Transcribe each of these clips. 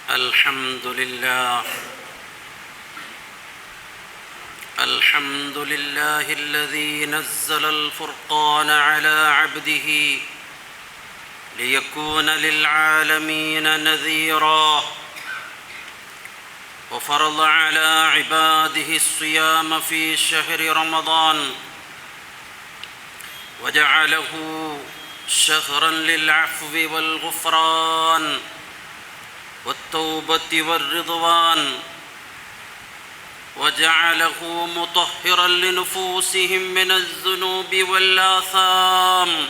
الحمد لله الذي نزل الفرقان على عبده ليكون للعالمين نذيرا، وفرض على عباده الصيام في شهر رمضان، وجعله شهرا للعفو والغفران والتوبة والرضوان، وجعله مطهرا لنفوسهم من الذنوب والآثام.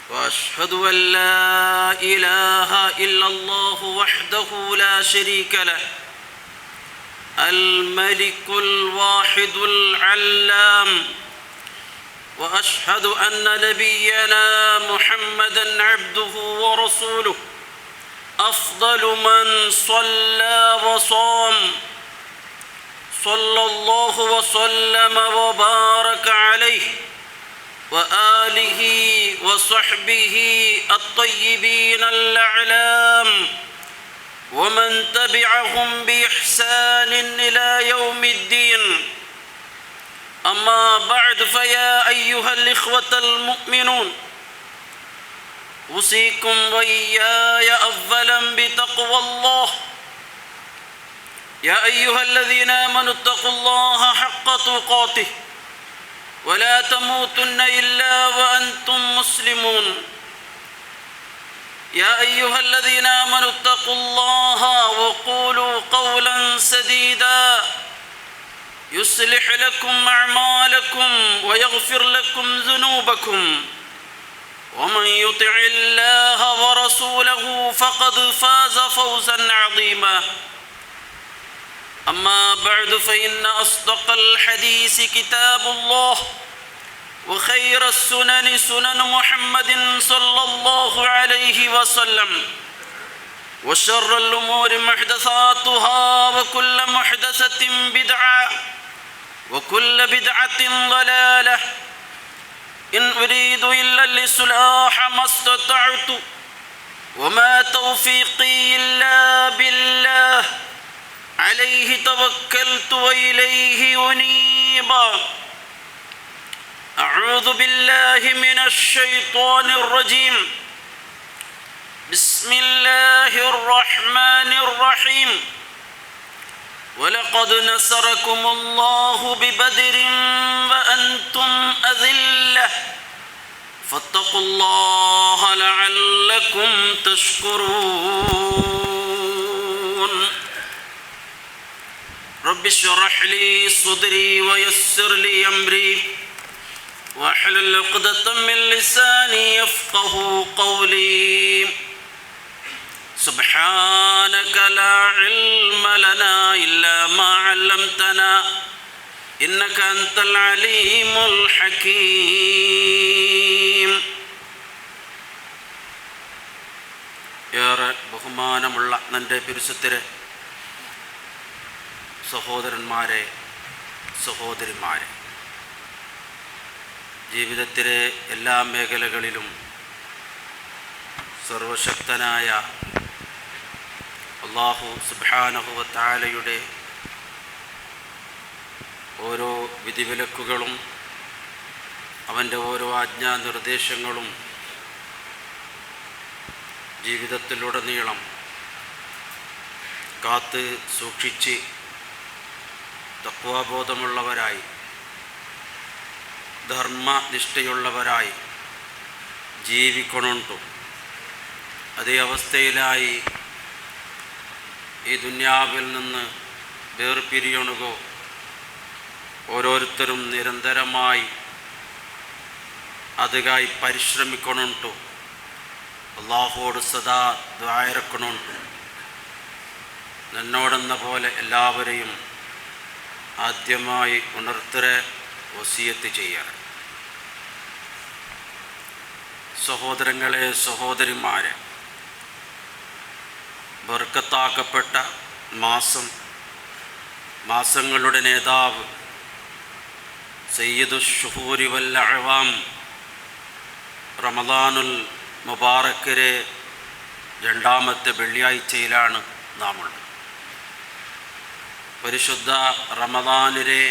وأشهد أن لا إله إلا الله وحده لا شريك له، الملك الواحد العلام. وأشهد أن نبينا محمدًا عبده ورسوله، أفضل من صلى وصام، صلى الله وسلم وبارك عليه وآله وصحبه الطيبين الأعلام، ومن تبعهم بإحسان إلى يوم الدين. أما بعد، فيا أيها الإخوة المؤمنون، أوصيكم وإياي أولا بتقوى الله. يا أيها الذين آمنوا اتقوا الله حق تقاته ولا تموتن إلا وأنتم مسلمون. يا أيها الذين آمنوا اتقوا الله وقولوا قولا سديدا يصلح لكم أعمالكم ويغفر لكم ذنوبكم، ومن يطع الله ورسوله فقد فاز فوزا عظيما. أما بعد، فإن أصدق الحديث كتاب الله، وخير السنن سنن محمد صلى الله عليه وسلم، وشر الأمور محدثاتها، وكل محدثة بدعة، وكل بدعة ضلالة. إن أريد إلا الإصلاح ما استطعت، وما توفيقي إلا بالله، عليه توكلت وإليه أنيب. أعوذ بالله من الشيطان الرجيم. بسم الله الرحمن الرحيم. ولقد نصركم الله ببدر وأنتم أذلة، فاتقوا الله لعلكم تشكرون. رب اشرح لي صدري ويسر لي أمري، واحلل عقدة من لساني يفقه قولي. سبحانك لا علم لنا إلا ما علمتنا، إنك أنت العليم الحكيم. ഏറെ ബഹുമാനമുള്ള എൻ്റെ പരിശുദ്ധരെ, സഹോദരന്മാരെ, സഹോദരിമാരെ, ജീവിതത്തിലെ എല്ലാ മേഖലകളിലും സർവശക്തനായ അല്ലാഹു സുബ്ഹാനഹു വ തആലയുടെ ഓരോ വിധിവിലക്കുകളും അവൻ്റെ ഓരോ ആജ്ഞാനിർദ്ദേശങ്ങളും ജീവിതത്തിലുടനീളം കാത്ത് സൂക്ഷിച്ച് തഖ്വാബോധമുള്ളവരായി, ധർമ്മനിഷ്ഠയുള്ളവരായി ജീവിക്കണുണ്ടു. അതേ അവസ്ഥയിലായി ഈ ദുനിയാവിൽ നിന്ന് വേർപിരിയണുകോ ഓരോരുത്തരും നിരന്തരമായി അതിനായി പരിശ്രമിക്കണുണ്ടു. അല്ലാഹുവോട് സദാ ദ്വാരക്കണുണ്ടു. എന്നോടെന്ന പോലെ എല്ലാവരെയും ആദ്യമായി ഉണർത്തരെ വസിയത്ത് ചെയ്യാറ്. സഹോദരങ്ങളെ, സഹോദരിമാരെ, ബർക്കത്താക്കപ്പെട്ട മാസങ്ങളുടെ നേതാവ് സയ്യിദുശ്ശുഹൂരി വൽ അഅ്വാം റമദാനുൽ മുബാറക്കിലെ രണ്ടാമത്തെ വെള്ളിയാഴ്ചയിലാണ് നാം ഉള്ളത്. പരിശുദ്ധ റമദാനിലെ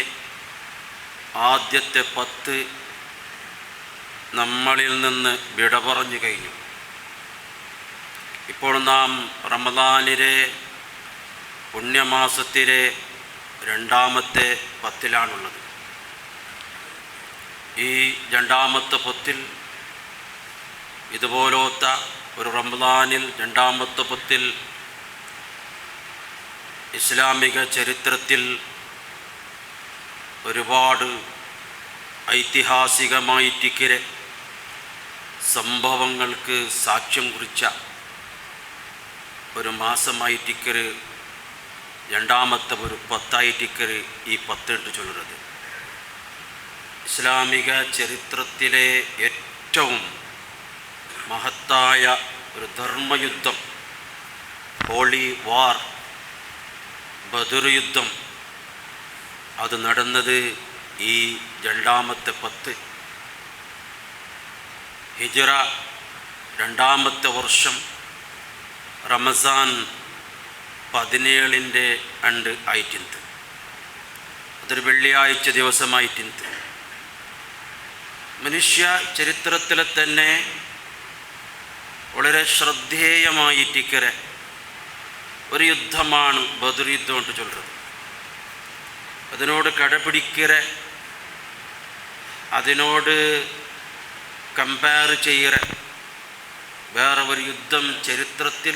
ആദ്യത്തെ 10 നമ്മളിൽ നിന്ന് വിട പറഞ്ഞു കഴിഞ്ഞു. ഇപ്പോൾ നാം റമദാനിലെ പുണ്യമാസത്തിലെ രണ്ടാമത്തെ 10-ലാണുള്ളത്. ഈ രണ്ടാമത്തെ 10-ൽ ഇതുപോലത്തെ ഒരു റമദാനിൽ രണ്ടാമത്തെ 10-ൽ ഇസ്ലാമിക ചരിത്രത്തിൽ ഒരുപാട് ഐതിഹാസികമായിട്ടിക്കരെ സംഭവങ്ങൾക്ക് സാക്ഷ്യം കുറിച്ച ഒരു മാസമായിട്ടിക്കര് രണ്ടാമത്തെ ഒരു 10-ആയിട്ടിക്കര് ഈ 10 ഇട്ട് ചൊല്ലുന്നത്. ഇസ്ലാമിക ചരിത്രത്തിലെ ഏറ്റവും മഹത്തായ ഒരു ധർമ്മയുദ്ധം, ഹോളി വാർ, ബദർ യുദ്ധം, അത് നടന്നത് ഈ രണ്ടാമത്തെ 10 ഹിജ്റ രണ്ടാമത്തെ വർഷം റമസാൻ 17-ൻ്റെ അണ്ട് ആയിട്ടിന്ത്. അതൊരു വെള്ളിയാഴ്ച ദിവസമായിട്ടിന്ത്. മനുഷ്യ ചരിത്രത്തിലെ തന്നെ വളരെ ശ്രദ്ധേയമായിട്ടിക്കരെ ഒരു യുദ്ധമാണ് ബദർ യുദ്ധം കൊണ്ട് ചൊല്ലുന്നത്. അതിനോട് കടപിടിക്കരെ, അതിനോട് കമ്പയർ ചെയ്യറെ വേറെ ഒരു യുദ്ധം ചരിത്രത്തിൽ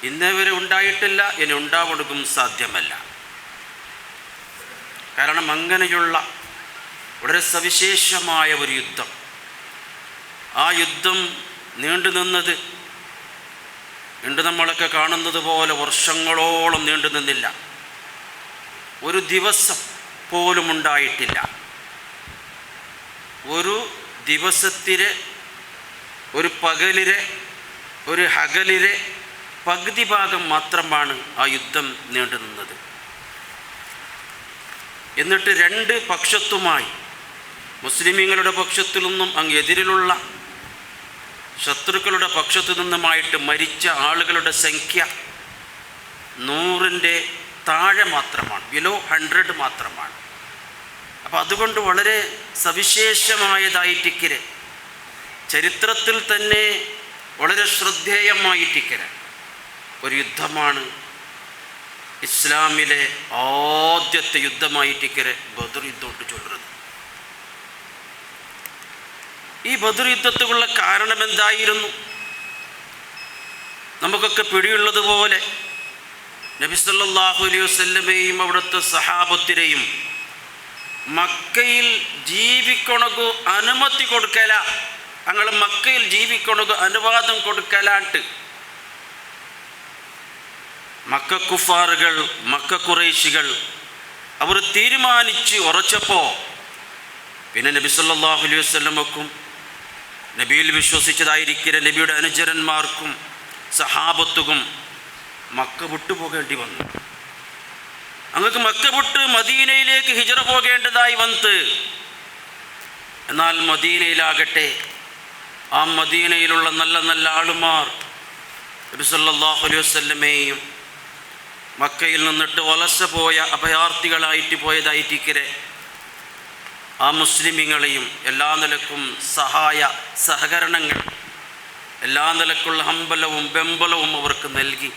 ഇന്നേ വരെ ഉണ്ടായിട്ടില്ല, ഇനി ഉണ്ടാവുകയും സാധ്യമല്ല. കാരണം അങ്ങനെയുള്ള വളരെ സവിശേഷമായ ഒരു യുദ്ധം, ആ യുദ്ധം നീണ്ടു നിന്നത് ഇണ്ട് നമ്മളൊക്കെ കാണുന്നത് പോലെ വർഷങ്ങളോളം നീണ്ടു നിന്നില്ല. ഒരു ദിവസം പോലും ഉണ്ടായിട്ടില്ല. ഒരു ദിവസത്തിലെ, ഒരു പകലിലെ, ഒരു ഹഗലിലെ പകുതി ഭാഗം മാത്രമാണ് ആ യുദ്ധം നീണ്ടു നിന്നത്. എന്നിട്ട് 2 പക്ഷത്തുമായി, മുസ്ലിമീങ്ങളുടെ പക്ഷത്തു നിന്നും അങ്ങ് എതിരിലുള്ള ശത്രുക്കളുടെ പക്ഷത്തു നിന്നുമായിട്ട് മരിച്ച ആളുകളുടെ സംഖ്യ 100-ൻ്റെ താഴെ മാത്രമാണ്, ബിലോ 100 മാത്രമാണ്. അപ്പോൾ അതുകൊണ്ട് വളരെ സവിശേഷമായതായിട്ടിക്കരെ, ചരിത്രത്തിൽ തന്നെ വളരെ ശ്രദ്ധേയമായിട്ടിക്കരെ ഒരു യുദ്ധമാണ് ഇസ്ലാമിലെ ആദ്യത്തെ യുദ്ധമായിട്ടിക്കരെ ബദർ യുദ്ധം ചൊല്ലുന്നത്. ഈ ബദർ യുദ്ധത്തിലുള്ള കാരണം എന്തായിരുന്നു? നമുക്കൊക്കെ പിടിയുള്ളതുപോലെ നബി സല്ലല്ലാഹു അലൈഹി വസല്ലമയെയും അവിടുത്തെ സഹാബത്തിനെയും മക്കയിൽ ജീവിക്കണകു അനുമതി കൊടുക്കല, ഞങ്ങൾ മക്കയിൽ ജീവിക്കണകു അനുവാദം കൊടുക്കലാണ്ട് മക്ക കുഫാറുകൾ, മക്ക ഖുറൈശികൾ അവർ തീരുമാനിച്ച് ഉറച്ചപ്പോൾ പിന്നെ നബി സല്ലല്ലാഹു അലൈഹി വസല്ലമക്കും നബിയിൽ വിശ്വസിച്ചതായിരിക്കുന്ന നബിയുടെ അനുചരന്മാർക്കും സഹാബത്തുക്കും മക്ക വിട്ടുപോകേണ്ടി വന്നു. അങ്ങക്ക് മക്ക വിട്ട് മദീനയിലേക്ക് ഹിജ്റ പോകേണ്ടതായി വന്ന്. എന്നാൽ മദീനയിലാകട്ടെ, ആ മദീനയിലുള്ള നല്ല നല്ല ആളുമാർ നബി സല്ലല്ലാഹു അലൈഹി വസല്ലമയെയും മക്കയിൽ നിന്നിട്ട് വലസ പോയ അഭയാർത്ഥികളായിട്ട് പോയതായിട്ടിക്കരെ ആ മുസ്ലിമീങ്ങളെയും എല്ലാ നിലക്കും സഹായ സഹകരണങ്ങൾ, എല്ലാ നിലക്കുള്ള ഹമ്പലവും ബെമ്പലവും അവർക്ക് നൽകി.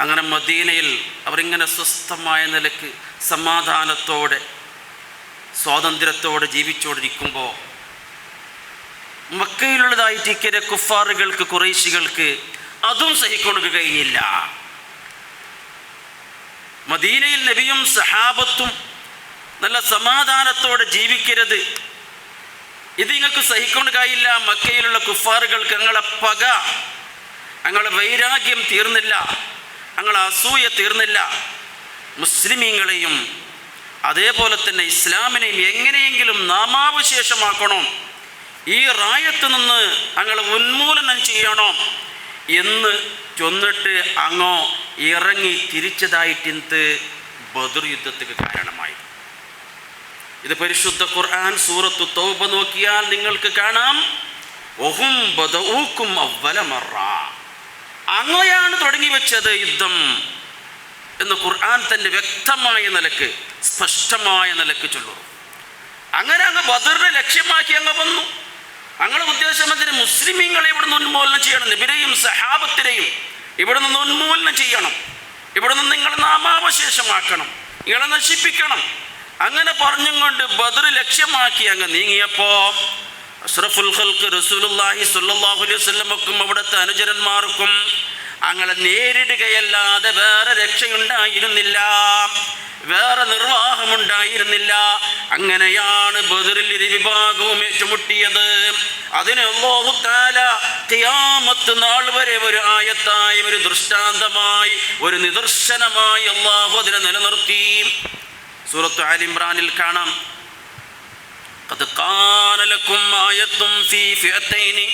അങ്ങനെ മദീനയിൽ അവരിങ്ങനെ സ്വസ്ഥമായ നിലക്ക് സമാധാനത്തോടെ സ്വാതന്ത്ര്യത്തോടെ ജീവിച്ചുകൊണ്ടിരിക്കുമ്പോൾ മക്കയിലുള്ളതായിട്ടിക്കരെ കുഫാറുകൾക്ക്, ഖുറൈശികൾക്ക് അതും സഹിക്കൊടുക്ക കഴിഞ്ഞില്ല. മദീനയിൽ നബിയും സഹാബത്തും നല്ല സമാധാനത്തോടെ ജീവിക്കരുത്, ഇത് നിങ്ങൾക്ക് സഹിക്കൊണ്ട് കഴിയില്ല. മക്കയിലുള്ള കുഫാറുകൾക്ക് ഞങ്ങളെ പക, ഞങ്ങളെ വൈരാഗ്യം തീർന്നില്ല, ഞങ്ങളെ അസൂയ തീർന്നില്ല. മുസ്ലിമീങ്ങളെയും അതേപോലെ തന്നെ ഇസ്ലാമിനെയും എങ്ങനെയെങ്കിലും നാമാവശേഷമാക്കണം, ഈ റായത്ത് നിന്ന് ഞങ്ങളെ ഉന്മൂലനം ചെയ്യണം എന്ന് ചൊന്നിട്ട് അങ്ങോ ഇറങ്ങി തിരിച്ചതായിട്ടിന്ത് ബദർ യുദ്ധത്തിന് കാരണമായി. ഇത് പരിശുദ്ധ ഖുർആൻ സൂറത്തു തൗബ നോക്കിയാൽ നിങ്ങൾക്ക് കാണാം, വഹും ബദഊകും അവ്വല മറ, അങ്ങനെയാണ് തുടങ്ങി വെച്ചത് യുദ്ധം എന്ന് ഖുർആൻ തന്നെ വ്യക്തമായ നിലക്ക്, സ്പഷ്ടമായ നിലക്ക് ചൊല്ലുന്നു. അങ്ങനെ അങ്ങ് ബദറിനെ ലക്ഷ്യമാക്കി അങ്ങ് വന്നു. ഞങ്ങളുടെ ഉദ്ദേശം അതിന് മുസ്ലിമീങ്ങളെ ഇവിടുന്ന് ഉന്മൂലനം ചെയ്യണം, നബിരെയും സഹാബത്തിനെയും ഇവിടെ നിന്ന് ഉന്മൂലനം ചെയ്യണം, ഇവിടെ നിന്ന് നിങ്ങൾ നാമാവശേഷമാക്കണം, നിങ്ങളെ നശിപ്പിക്കണം. അങ്ങനെ പറഞ്ഞും കൊണ്ട് ബദർ ലക്ഷ്യമാക്കി അങ്ങ് നീങ്ങിയപ്പോൾ അഷ്റഫുൽ ഖൽഖ് റസൂലുള്ളാഹി സ്വല്ലല്ലാഹു അലൈഹി വസല്ലമക്കും അവിടുത്തെ അനുചരന്മാർക്കും അങ്ങനെ നേരിടുകയല്ലാതെ വേറെ രക്ഷയുണ്ടായിരുന്നില്ല, വേറെ നിർവാഹമുണ്ടായിരുന്നില്ല. അങ്ങനെയാണ് ബദറിൽ ഇരു വിഭാഗവും ഏറ്റുമുട്ടിയത്. അതിന് അല്ലാഹു തആല ഖിയാമത്ത് നാൾ വരെ ഒരു ആയത്തായി, ഒരു ദൃഷ്ടാന്തമായി, ഒരു നിദർശനമായി അല്ലാഹു അതിനെ നിലനിർത്തി. സൂറത്ത് ആൽ ഇംറാനിൽ കാണാം, ഖദ് ഖാന ലക്കും ആയത്തും ഫീ ഫിഅതൈനി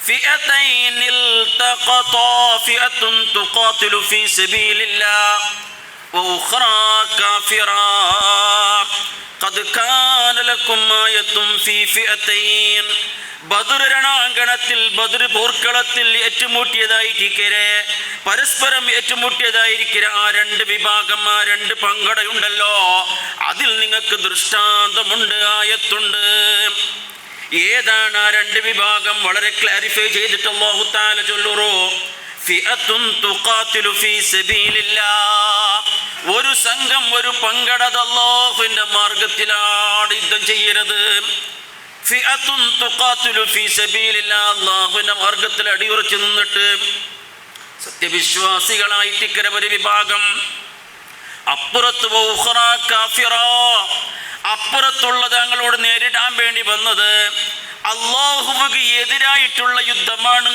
فئتين التقطا فئة تقاتل في سبيل الله وأخرى كافرة قد كان لكم آية في فئتين. ബദർ രണാങ്കണത്തിൽ, ബദർ പോർക്കളത്തിൽ ഏറ്റുമുട്ടിയതായിരിക്കരെ, പരസ്പരം ഏറ്റുമുട്ടിയതായിരിക്കരെ ആ രണ്ട് വിഭാഗം, ആ രണ്ട് പങ്കടയുണ്ടല്ലോ, അതിൽ നിങ്ങൾക്ക് ദൃഷ്ടാന്തമുണ്ട്, ആയത്തുണ്ട്. ഏതാണ് ആ രണ്ട് വിഭാഗം? വളരെ ക്ലാരിഫൈ ചെയ്തിട്ട് അല്ലാഹു തആല ചൊല്ലുറോ, ഫിഅത്തുൻ തുഖാതിലു ഫീ സബീലില്ലാഹ്, ഒരു സംഘം, ഒരു പങ്കട അല്ലാഹുവിന്റെ മാർഗത്തിലാണ് യുദ്ധം ചെയ്യരുത്. ഫിഅത്തുൻ തുഖാതിലു ഫീ സബീലില്ലാഹ്, അല്ലാഹുവിന്റെ മാർഗത്തിൽ അടിയുറച്ചു നിന്നിട്ട് സത്യവിശ്വാസികളായിട്ട് ഒരു വിഭാഗം, അപ്പുറത്ത് വഉഖറാ കാഫിറാ, അപ്പുറത്തുള്ളത് ഞങ്ങളോട് നേരിടാൻ വേണ്ടി വന്നത് അല്ലാഹുവിന് എതിരായിട്ടുള്ള യുദ്ധമാണ്.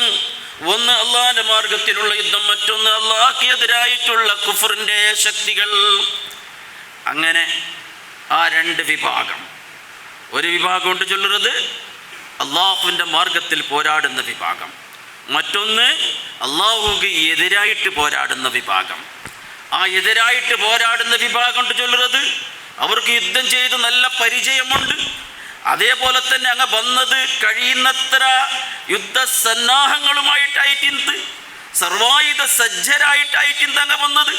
ഒന്ന് അള്ളാഹിന്റെ മാർഗത്തിലുള്ള യുദ്ധം, മറ്റൊന്ന് അള്ളാഹ്ക്ക് എതിരായിട്ടുള്ള കുഫറിന്റെ ശക്തികൾ. അങ്ങനെ ആ രണ്ട് വിഭാഗം, ഒരു വിഭാഗം കൊണ്ട് ചൊല്ലുന്നത് അള്ളാഹുവിൻ്റെ മാർഗത്തിൽ പോരാടുന്ന വിഭാഗം, മറ്റൊന്ന് അള്ളാഹുവിന് എതിരായിട്ട് പോരാടുന്ന വിഭാഗം. ആ എതിരായിട്ട് പോരാടുന്ന വിഭാഗം കൊണ്ട് ചൊല്ലുന്നത് അവർക്ക് യുദ്ധം ചെയ്ത് നല്ല പരിചയമുണ്ട്, അതേപോലെ തന്നെ അങ്ങ് വന്നത് കഴിയുന്നത്ര യുദ്ധസന്നാഹങ്ങളുമായിട്ടായിട്ടിന്ത്, സർവായുധ സജ്ജരായിട്ടായിട്ടിന്ത് അങ്ങ് വന്നത്.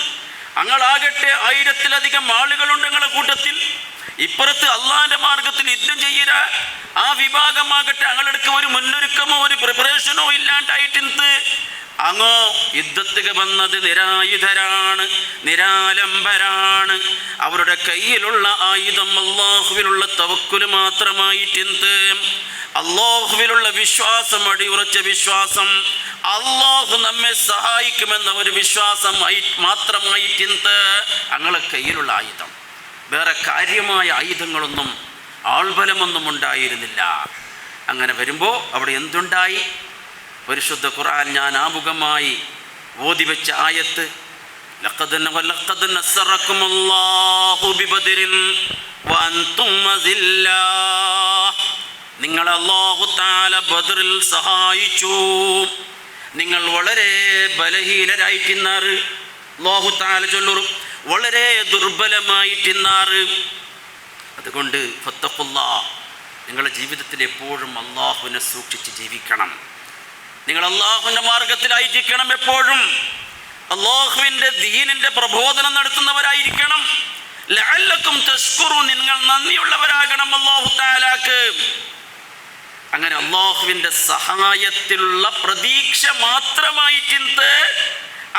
അങ്ങളാകട്ടെ 1000-ലധികം ആളുകളുണ്ട് ഞങ്ങളുടെ കൂട്ടത്തിൽ. ഇപ്പുറത്ത് അള്ളാഹിന്റെ മാർഗത്തിൽ യുദ്ധം ചെയ്യുക ആ വിഭാഗമാകട്ടെ ഞങ്ങളടുക്ക് ഒരു മുന്നൊരുക്കമോ ഒരു പ്രിപ്പറേഷനോ ഇല്ലാണ്ടായിട്ടിന്ത് അങ്ങോ യുദ്ധത്തിന് വന്നത് നിരായുധരാണ്, നിരാലംബരാണ്. അവരുടെ കയ്യിലുള്ള ആയുധം അല്ലാഹുവിലുള്ള തവക്കുൽ മാത്രമായിട്ടിന്ത്, അല്ലാഹുവിലുള്ള വിശ്വാസം, അടിയുറച്ച വിശ്വാസം, അല്ലാഹു നമ്മെ സഹായിക്കുമെന്ന ഒരു വിശ്വാസം മാത്രമായിട്ടിന്ത് ഞങ്ങളെ കയ്യിലുള്ള ആയുധം. വേറെ കാര്യമായ ആയുധങ്ങളൊന്നും, ആൾബലമൊന്നും ഉണ്ടായിരുന്നില്ല. അങ്ങനെ വരുമ്പോൾ അവിടെ എന്തുണ്ടായി? പരിശുദ്ധ ഖുർആൻ ഞാൻ ആമുഖമായി ഓതിവെച്ച ആയത്ത്, ലഖദ് നസ്സറക്കുമുല്ലാഹു ബിബദരിൻ വഅൻതും അസില്ലാ, നിങ്ങൾ അല്ലാഹു തആല ബദറിൽ സഹായിച്ചു, നിങ്ങൾ വളരെ ബലഹീനരായിട്ടിന്നാറ്. അല്ലാഹു തആല ചൊല്ലുന്നു, വളരെ ദുർബലമായിട്ടിന്നാറ്. അതുകൊണ്ട് ഫത്തഖുല്ലാഹ്, നിങ്ങളുടെ ജീവിതത്തിൽ എപ്പോഴും അല്ലാഹുവിനെ സൂക്ഷിച്ച് ജീവിക്കണം. നിങ്ങൾ അല്ലാഹുവിൻ്റെ മാർഗത്തിലായിരിക്കണം, എപ്പോഴും അല്ലാഹുവിൻ്റെ ദീനിൻ്റെ പ്രബോധനം നടത്തുന്നവരായിരിക്കണം. ലഅല്ലക്കും തഷ്കുറൂൻ, നിങ്ങൾ നന്ദിയുള്ളവരാകണം അല്ലാഹു തആലാക്ക്. അങ്ങനെ അല്ലാഹുവിൻ്റെ സഹായത്തിലുള്ള പ്രതീക്ഷ മാത്രമായിട്ടിന്ത്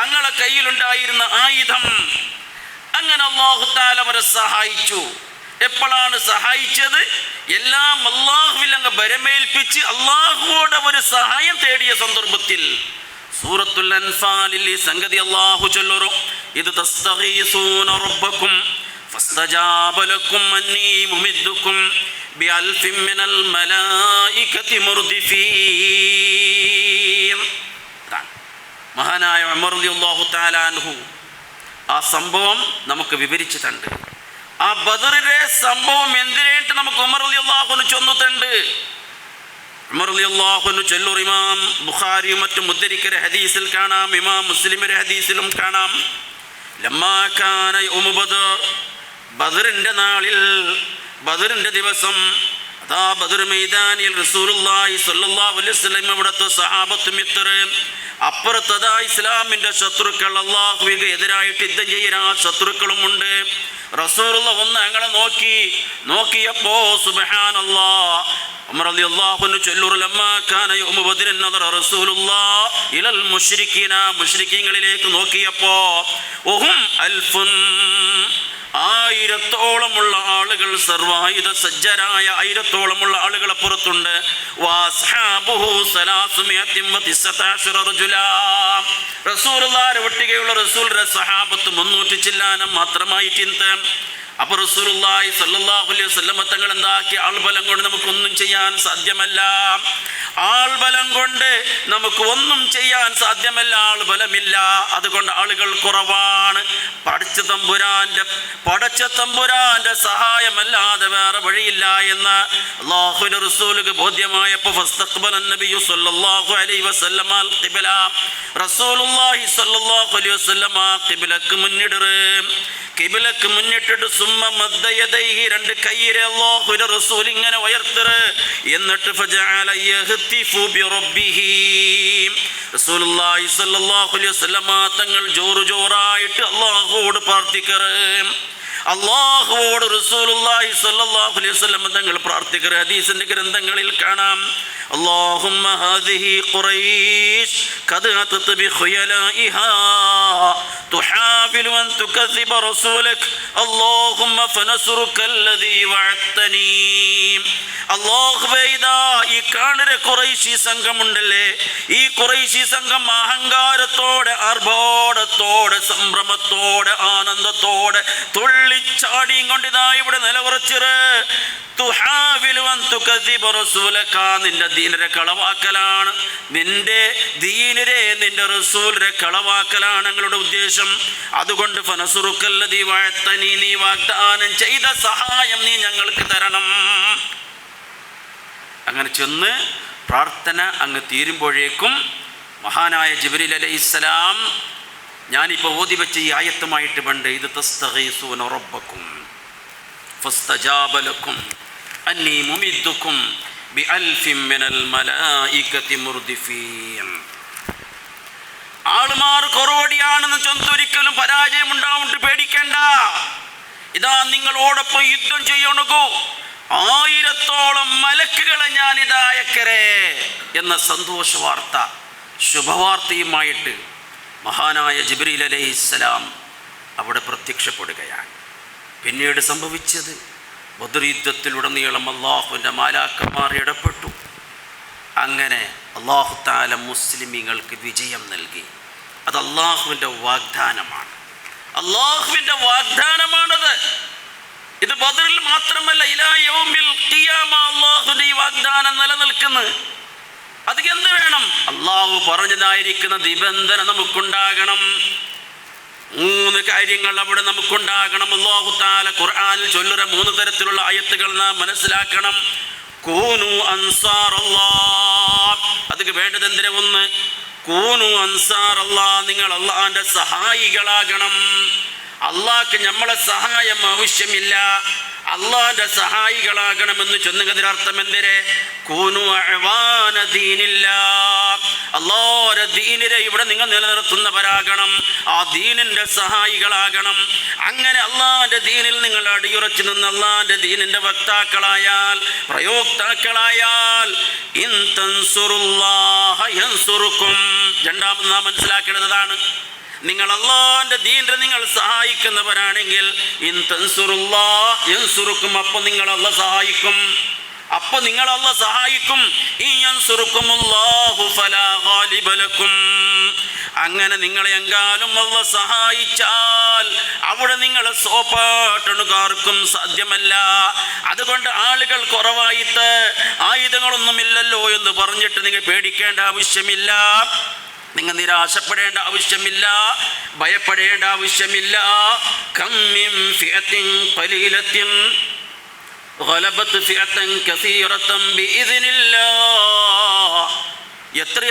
അങ്ങളെ കയ്യിലുണ്ടായിരുന്ന ആയുധം. അങ്ങനെ അല്ലാഹു തആല അവരെ സഹായിച്ചു. എപ്പോഴാണ് സഹായിച്ചത്? എല്ലാം അല്ലാഹുവിൽ അങ്ങ് ബരമേൽപ്പിച്ച് അല്ലാഹുവോട് ഒരു സഹായം തേടിയ സന്ദർഭത്തിൽ. സൂറത്തുൽ അൻഫാലിൽ ഈ സംഗതി അല്ലാഹു ചൊല്ലുന്നു, ഇത് തസ്തഗീസൂന റബ്ബക്കും ഫസ്തജാബ ലക്കും അന്നീ മുമിദ്ദുക്കും ബിഅൽഫിൻ മിനൽ മലായികതി മുർദിഫീൻ. മഹാനായ ഉമർ റളിയല്ലാഹു തആല അൻഹു ആ സംഭവം നമുക്ക് വിവരിച്ചു തണ്ട്. ആ ബദറിലെ സംഭവം എന്തിനായിട്ട് നമുക്ക് ഉമർ റളിയല്ലാഹു അൻഹു ചൊന്നിട്ടുണ്ട്. ഉമർ റളിയല്ലാഹു അൻഹു ചൊല്ലൂർ ഇമാം ബുഖാരിയും മറ്റും ഉദ്ധരിക്കുന്ന ഹദീസിൽ കാണാം, ഇമാം മുസ്ലിമിന്റെ ഹദീസിലും കാണാം. ലമ്മാ കാന യൗമു ബദർ, ബദറിന്റെ നാളിൽ, ബദറിന്റെ ദിവസം, അതാ ബദർ മൈതാനിൽ റസൂലുള്ളാഹി സ്വല്ലല്ലാഹു അലൈഹി വസല്ലം അവിടുത്തെ സഹാബത്തും മിത്രരും അപ്പുറത്തതാ ഇസ്ലാമിൻ്റെ ശത്രുക്കൾ, അള്ളാഹുവിന് എതിരായിട്ട് യുദ്ധം ചെയ്യുന്ന ആ ശത്രുക്കളുമുണ്ട്. റസൂലുള്ള ഒന്ന് ഞങ്ങളെ നോക്കിയപ്പോ സുബ്ഹാനല്ലാഹ് ഉമർ റളിയല്ലാഹു അൻഹു ചൊല്ലുറ ലമ്മാ കാന യൗമു ബദ്രിൻ നദറ റസൂലുള്ളാഹ് ഇലൽ മുശ്രിക്കീന, മുശ്രിക്കീങ്ങളിലേക്ക് നോക്കിയപ്പോ വഹും അൽഫുൻ, 1000-ഓളമുള്ള ആളുകൾ, സർവായുധ സജ്ജരായ 1000-ഓളമുള്ള ആളുകൾ അപ്പുറത്തുണ്ട്. വഅസ്ഹാബുഹു 319 റജുലാ, റസൂലുള്ളാഹിന്റെ ഒട്ടികയുള്ള റസൂലുള്ളാഹിന്റെ സഹാബത്ത് 300 ചില്ലാനം മാത്രമായിട്ടുണ്ട്. അപ്പോൾ റസൂലുള്ളാഹി സ്വല്ലല്ലാഹു അലൈഹി വസല്ലം തങ്ങൾ എന്താക്കി? ആൾബലം കൊണ്ട് നമുക്കൊന്നും ചെയ്യാൻ സാധ്യമല്ല, ആൾബലം കൊണ്ട് നമുക്ക് ഒന്നും ചെയ്യാൻ സാധ്യമല്ല, ആൾബലമില്ല, അതുകൊണ്ട് ആളുകൾ കുറവാണ്. പടച്ച തമ്പുരാന്റെ സഹായമല്ലാതെ വേറെ വഴിയില്ല എന്ന് അല്ലാഹുവിന്റെ റസൂലുക്ക് ബോധ്യമായപ്പോൾ ഫസ്തഖ്ബലൻ നബിയു സ്വല്ലല്ലാഹു അലൈഹി വസല്ലം അൽ ഖിബ്ല, റസൂലുള്ളാഹി സ്വല്ലല്ലാഹു അലൈഹി വസല്ലം ഖിബ്ലക്ക് മുന്നിട്ടിട്ട് സുമ്മ മദ്ദ യദൈഹി, 2 കൈയിലെ അല്ലാഹുവിന്റെ റസൂൽ ഇങ്ങനെ ഉയർത്തറ്. എന്നിട്ട് ഫജഅല യഹ്തിഫു ബിറബ്ബിഹി, റസൂലുള്ളാഹി സ്വല്ലല്ലാഹു അലൈഹി വസല്ലം തങ്ങൾ ജോറായിട്ട് അല്ലാഹുവോട് പ്രാർത്ഥിക്കറ്. അല്ലാഹുവോട് റസൂലുള്ളാഹി സ്വല്ലല്ലാഹു അലൈഹി വസല്ലം തങ്ങൾ പ്രാർത്ഥിക്കറ്. ഹദീസിന്റെ ഗ്രന്ഥങ്ങളിൽ കാണാം, അല്ലാഹുമ്മ ഹാദിഹി ഖുറൈശ് ഖദ് അതത് ബിഖുയലാഇഹാ തുഹാവിലു അൻ തുകസിബ റസൂലക് അല്ലാഹുമ്മ ഫനസ്റുക അല്ലദീ വഅദ്തനീ. അല്ലാഹുവേ, ഇതാ ഈ കാണുന്ന ഖുറൈശി സംഘമുണ്ടല്ലേ, ഈ ഖുറൈശി സംഘം അഹങ്കാരത്തോടെ, ആർഭാടത്തോടെ, സംഭ്രമത്തോടെ, ആനന്ദത്തോടെ, തുള്ളിച്ചാടിയും കൊണ്ട് ഇതാ ഇവിടെ നിലയുറച്ചിറ്. നിന്റെ ദീനരെ കളവാക്കലാണ്, നിന്റെ ദീനരെ റസൂലിനെ കളവാക്കലാണ് ഞങ്ങളുടെ ഉദ്ദേശം. അതുകൊണ്ട് ഫനസുറുക്കല്ലദീ വഅദ്തനീ, നീ വാഗ്ദാനം ചെയ്ത സഹായം നീ ഞങ്ങൾക്ക് തരണം. അങ്ങനെ ചെന്ന് പ്രാർത്ഥന അങ്ങ് തീരുമ്പോഴേക്കും മഹാനായ ജിബ്രീൽ അലൈഹിസ്സലാം ഞാനിപ്പോൾ ഓതി വെച്ച ഈ ആയത്തുമായിട്ട് പണ്ട് ഇത് തസ്തഗീസൂന റബ്ബക്കും ഫസ്തജാബ ലക്കും അന്നീ മുമിദ്ദുക്കും ബിഅൽഫിൻ മിനൽ മലായികതി മുർദിഫീൻ. ആളുമാർ കുറവടിയാണെന്ന് ചൊന്തൊരിക്കലും പരാജയം ഉണ്ടാവുകൊണ്ട് പേടിക്കേണ്ട. ഇതാ നിങ്ങളോടൊപ്പം യുദ്ധം ചെയ്യണകോ, 1000-ഓളം മലക്കുകളെ ഞാൻ ഇതാ അയക്കരേ എന്ന സന്തോഷ വാർത്ത, ശുഭവാർത്തയുമായിട്ട് മഹാനായ ജിബ്രീൽ അലൈഹിസ്സലാം അവിടെ പ്രത്യക്ഷപ്പെടുകയാണ്. പിന്നീട് സംഭവിച്ചത് ബദർ യുദ്ധത്തിലുടനീളം അള്ളാഹുവിൻ്റെ മാലാക്കന്മാർ ഇടപെട്ടു. അങ്ങനെ അള്ളാഹു തആല മുസ്ലിമീങ്ങൾക്ക് വിജയം നൽകി. അത് അള്ളാഹുവിൻ്റെ വാഗ്ദാനമാണ്, അള്ളാഹുവിൻ്റെ വാഗ്ദാനമാണത്. ഇത് ബദറിൽ മാത്രമല്ല, ഇലാ യൗമിൽ ഖിയാമ അള്ളാഹുവിൻ്റെ ഈ വാഗ്ദാനം നിലനിൽക്കുന്നു. അത് എന്ത് വേണം? അള്ളാഹു പറഞ്ഞതായിരിക്കുന്ന നിബന്ധന നമുക്കുണ്ടാകണം. 3 കാര്യങ്ങൾ അവിടെ നമുക്കുണ്ടാകണം. അല്ലാഹു തആല ഖുർആനിൽ ചൊല്ലുന്ന 3 തരത്തിലുള്ള ആയത്തുകൾ നാം മനസ്സിലാക്കണം. കൂനു അൻസാറല്ലാഹ്, അതിന് വേണ്ടത് എന്തിനാ? 1 കൂനു അൻസാറല്ലാഹ്, നിങ്ങൾ അള്ളാഹിന്റെ സഹായികളാകണം. അള്ളാഹ്ക്ക് നമ്മളെ സഹായം ആവശ്യമില്ല, അള്ളാഹിന്റെ സഹായികളാകണമെന്ന് ചൊന്നതിന്റെ അർത്ഥം എന്തിനെ? കൂനു അഅ്വാന ദീനില്ലാഹ്, അല്ലാഹുവിന്റെ ദീനിനെ ഇവിടെ നിങ്ങൾ നിലനിർത്തുന്നവരാകണം, ആ ദീനിന്റെ സഹായികളാകണം. അങ്ങനെ അള്ളാഹിന്റെ ദീനിൽ നിങ്ങൾ അടിയുറച്ചു നിന്ന് അള്ളാഹിന്റെ ദീനിന്റെ വക്താക്കളായാൽ, പ്രയോക്താക്കളായാൽ, ഇൻ തൻസുറുല്ലാഹ യൻസുറുക്കും. രണ്ടാമത് നാം മനസ്സിലാക്കേണ്ടതാണ്, നിങ്ങൾ അള്ളാഹിന്റെ ദീനിനെ നിങ്ങൾ സഹായിക്കുന്നവരാണെങ്കിൽ ഇൻ തൻസുറുല്ലാഹ യൻസുറുക്കും, അപ്പോൾ നിങ്ങൾ അള്ളാഹ് സഹായിക്കും. അപ്പോൾ നിങ്ങൾ അള്ളാഹ് സഹായിക്കും. ഇൻ യൻസുറുക്കുമുല്ലാഹു ഫലാ ഗാലിബ ലക്കും. അങ്ങനെ നിങ്ങളെ എങ്കാലും അള്ളാഹ് സഹായിച്ചാൽ അവിടെ നിങ്ങളെ സോപ്പാട്ടണുകാർക്കും സാധ്യമല്ല. അതുകൊണ്ട് ആളുകൾ കുറവായിട്ട് ആയുധങ്ങളൊന്നുമില്ലല്ലോ എന്ന് പറഞ്ഞിട്ട് നിങ്ങൾ പേടിക്കേണ്ട ആവശ്യമില്ല, നിങ്ങൾ നിരാശപ്പെടേണ്ട ആവശ്യമില്ല, ഭയപ്പെടേണ്ട ആവശ്യമില്ല. കം മിൻ ഫിഅത്തിൻ ഖലീലത്തിൻ ഗലബത് ഫിഅത്തൻ കസീറതൻ ബിഇദ്നില്ലാഹ്. എത്ര